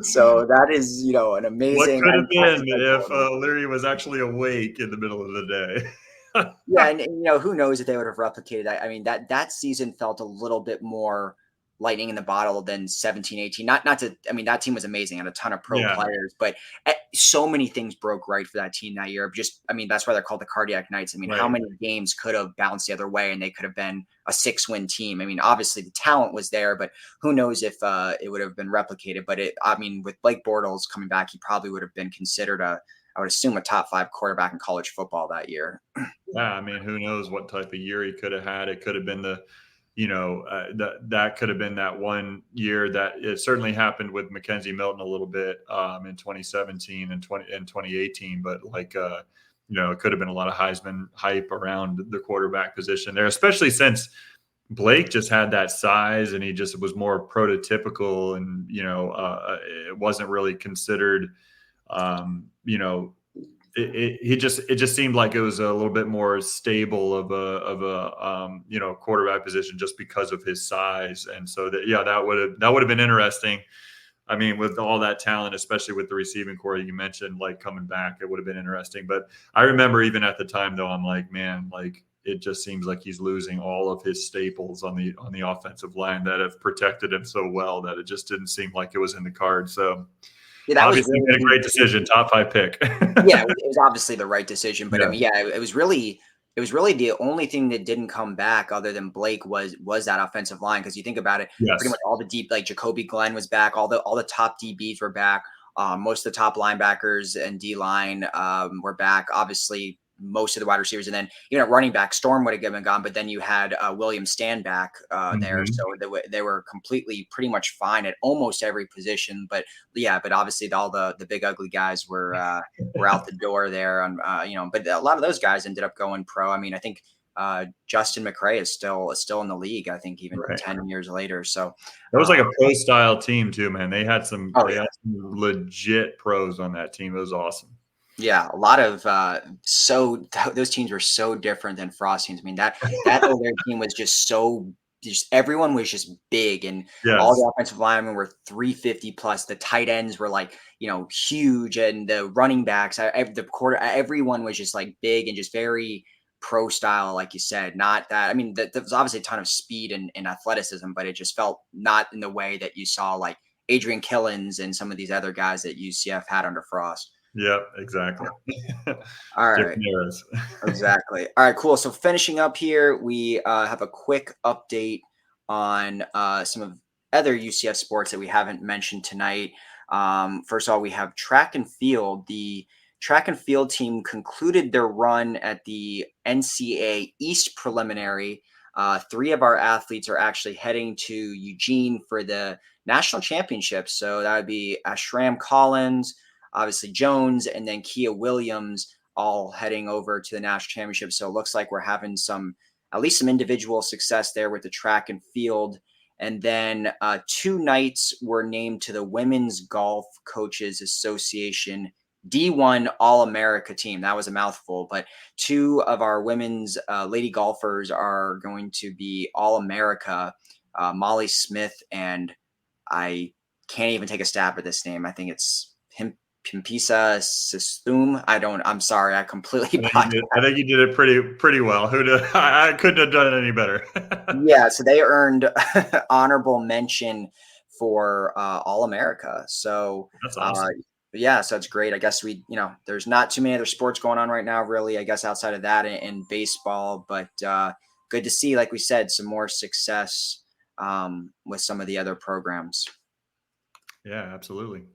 [SPEAKER 2] So that is, an amazing.
[SPEAKER 3] What could have been if Leary was actually awake in the middle of the day?
[SPEAKER 2] Yeah, and who knows if they would have replicated that. I mean, that season felt a little bit more lightning in the bottle than 17-18. That team was amazing, and a ton of pro players, but so many things broke right for that team that year. That's why they're called the Cardiac Knights. I mean, how many games could have bounced the other way and they could have been a 6-win team? I mean, obviously the talent was there, but who knows if it would have been replicated. But with Blake Bortles coming back, he probably would have been considered I would assume a top 5 quarterback in college football that year.
[SPEAKER 3] Yeah, I mean, who knows what type of year he could have had. It could have been that could have been that one year that it certainly happened with Mackenzie Milton a little bit in 2017 and 2018, but it could have been a lot of Heisman hype around the quarterback position there, especially since Blake just had that size and he just was more prototypical, and it wasn't really considered it just seemed like it was a little bit more stable of a quarterback position just because of his size. And so that would have been interesting. I mean, with all that talent, especially with the receiving core that you mentioned, like coming back, it would have been interesting. But I remember even at the time though, I'm like, man, like it just seems like he's losing all of his staples on the offensive line that have protected him so well that it just didn't seem like it was in the cards. So yeah, obviously been a great decision, top 5 pick.
[SPEAKER 2] Yeah, it was obviously the right decision, but it was really the only thing that didn't come back other than Blake was that offensive line. Because you think about it, pretty much all the deep, like Jacoby Glenn was back, all the top DBs were back, most of the top linebackers and D line were back. Obviously, most of the wide receivers, and then running back Storm would have been gone, but then you had William Stand back there, so they were completely pretty much fine at almost every position. But obviously all the big ugly guys were out the door there, but a lot of those guys ended up going pro. I mean, I think Justin McRae is still in the league, I think, even
[SPEAKER 3] Right.
[SPEAKER 2] 10 years later. So
[SPEAKER 3] that was like a pro style team too, man. They had some
[SPEAKER 2] yeah.
[SPEAKER 3] legit pros on that team. It was awesome.
[SPEAKER 2] Yeah, a lot of those teams were so different than Frost teams. I mean, that O'Leary team was just everyone was just big, and all
[SPEAKER 3] Yes.
[SPEAKER 2] the offensive linemen were 350 plus. The tight ends were like, huge, and the running backs, everyone was just like big and just very pro style, like you said. Not that, I mean, there was obviously a ton of speed and athleticism, but it just felt not in the way that you saw like Adrian Killens and some of these other guys that UCF had under Frost.
[SPEAKER 3] Yep, exactly.
[SPEAKER 2] All right.
[SPEAKER 3] Different eras.
[SPEAKER 2] Exactly. All right, cool. So finishing up here, we have a quick update on some of other UCF sports that we haven't mentioned tonight. First of all, we have track and field. The track and field team concluded their run at the NCAA East preliminary. 3 of our athletes are actually heading to Eugene for the national championship. So that would be Ashram Collins, obviously Jones, and then Kia Williams, all heading over to the national championship. So it looks like we're having at least some individual success there with the track and field. And then 2 Knights were named to the Women's Golf Coaches Association D1 All-America team. That was a mouthful, but 2 of our women's lady golfers are going to be All-America, Molly Smith, and I can't even take a stab at this name. I think it's Pimpisa Sistum. I'm sorry. I completely
[SPEAKER 3] I think you did it pretty well. I couldn't have done it any better.
[SPEAKER 2] Yeah. So they earned honorable mention for All-America. So
[SPEAKER 3] that's awesome.
[SPEAKER 2] Yeah, so it's great. I guess there's not too many other sports going on right now, really, I guess, outside of that in baseball, but good to see, like we said, some more success with some of the other programs.
[SPEAKER 3] Yeah, absolutely.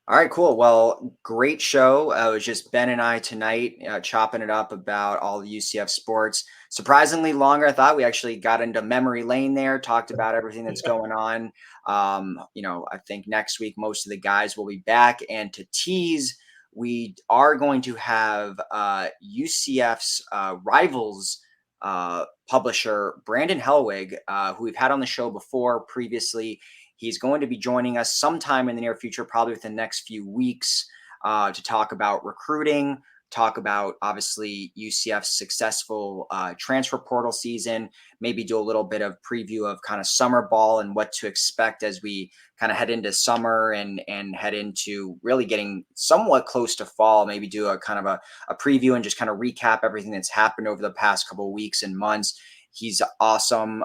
[SPEAKER 2] All right, cool. Well, great show. It was just Ben and I tonight chopping it up about all the UCF sports. Surprisingly longer. I thought we actually got into memory lane there, talked about everything that's going on. I think next week most of the guys will be back. And to tease, we are going to have UCF's rivals publisher, Brandon Helwig, who we've had on the show before previously. He's going to be joining us sometime in the near future, probably within the next few weeks, to talk about recruiting, talk about obviously UCF's successful transfer portal season, maybe do a little bit of preview of kind of summer ball and what to expect as we kind of head into summer and head into really getting somewhat close to fall, maybe do a kind of a preview and just kind of recap everything that's happened over the past couple of weeks and months. He's awesome.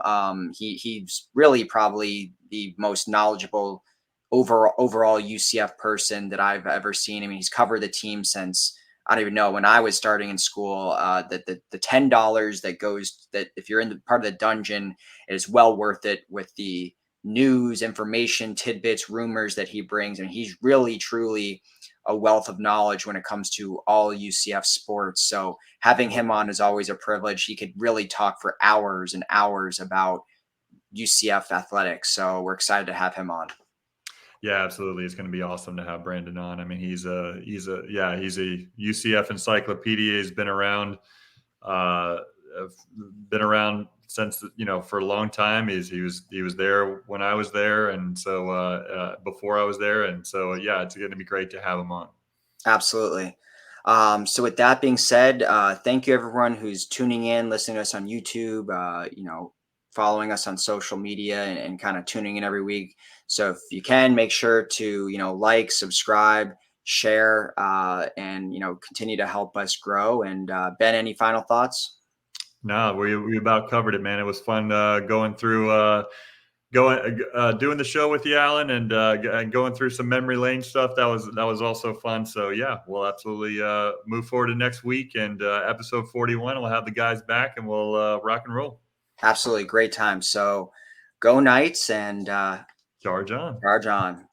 [SPEAKER 2] He's really probably the most knowledgeable overall UCF person that I've ever seen. I mean, he's covered the team since, I don't even know, when I was starting in school. The $10 that if you're in the part of the dungeon, it is well worth it with the news, information, tidbits, rumors that he brings. And he's really, truly a wealth of knowledge when it comes to all UCF sports. So having him on is always a privilege. He could really talk for hours and hours about UCF athletics. So we're excited to have him on.
[SPEAKER 3] Yeah, absolutely. It's going to be awesome to have Brandon on. I mean, he's a UCF encyclopedia. He's been around since, for a long time. He was there when I was there. And so before I was there. And so, yeah, it's going to be great to have him on.
[SPEAKER 2] Absolutely. So with that being said, thank you everyone who's tuning in, listening to us on YouTube, following us on social media and kind of tuning in every week. So if you can, make sure to, like, subscribe, share, and, continue to help us grow. And Ben, any final thoughts?
[SPEAKER 3] No, we about covered it, man. It was fun going through doing the show with you, Alan, and going through some memory lane stuff. That was also fun. So yeah, we'll absolutely move forward to next week, and episode 41. We'll have the guys back, and we'll rock and roll.
[SPEAKER 2] Absolutely, great time. So go Knights and
[SPEAKER 3] charge on.
[SPEAKER 2] Charge on.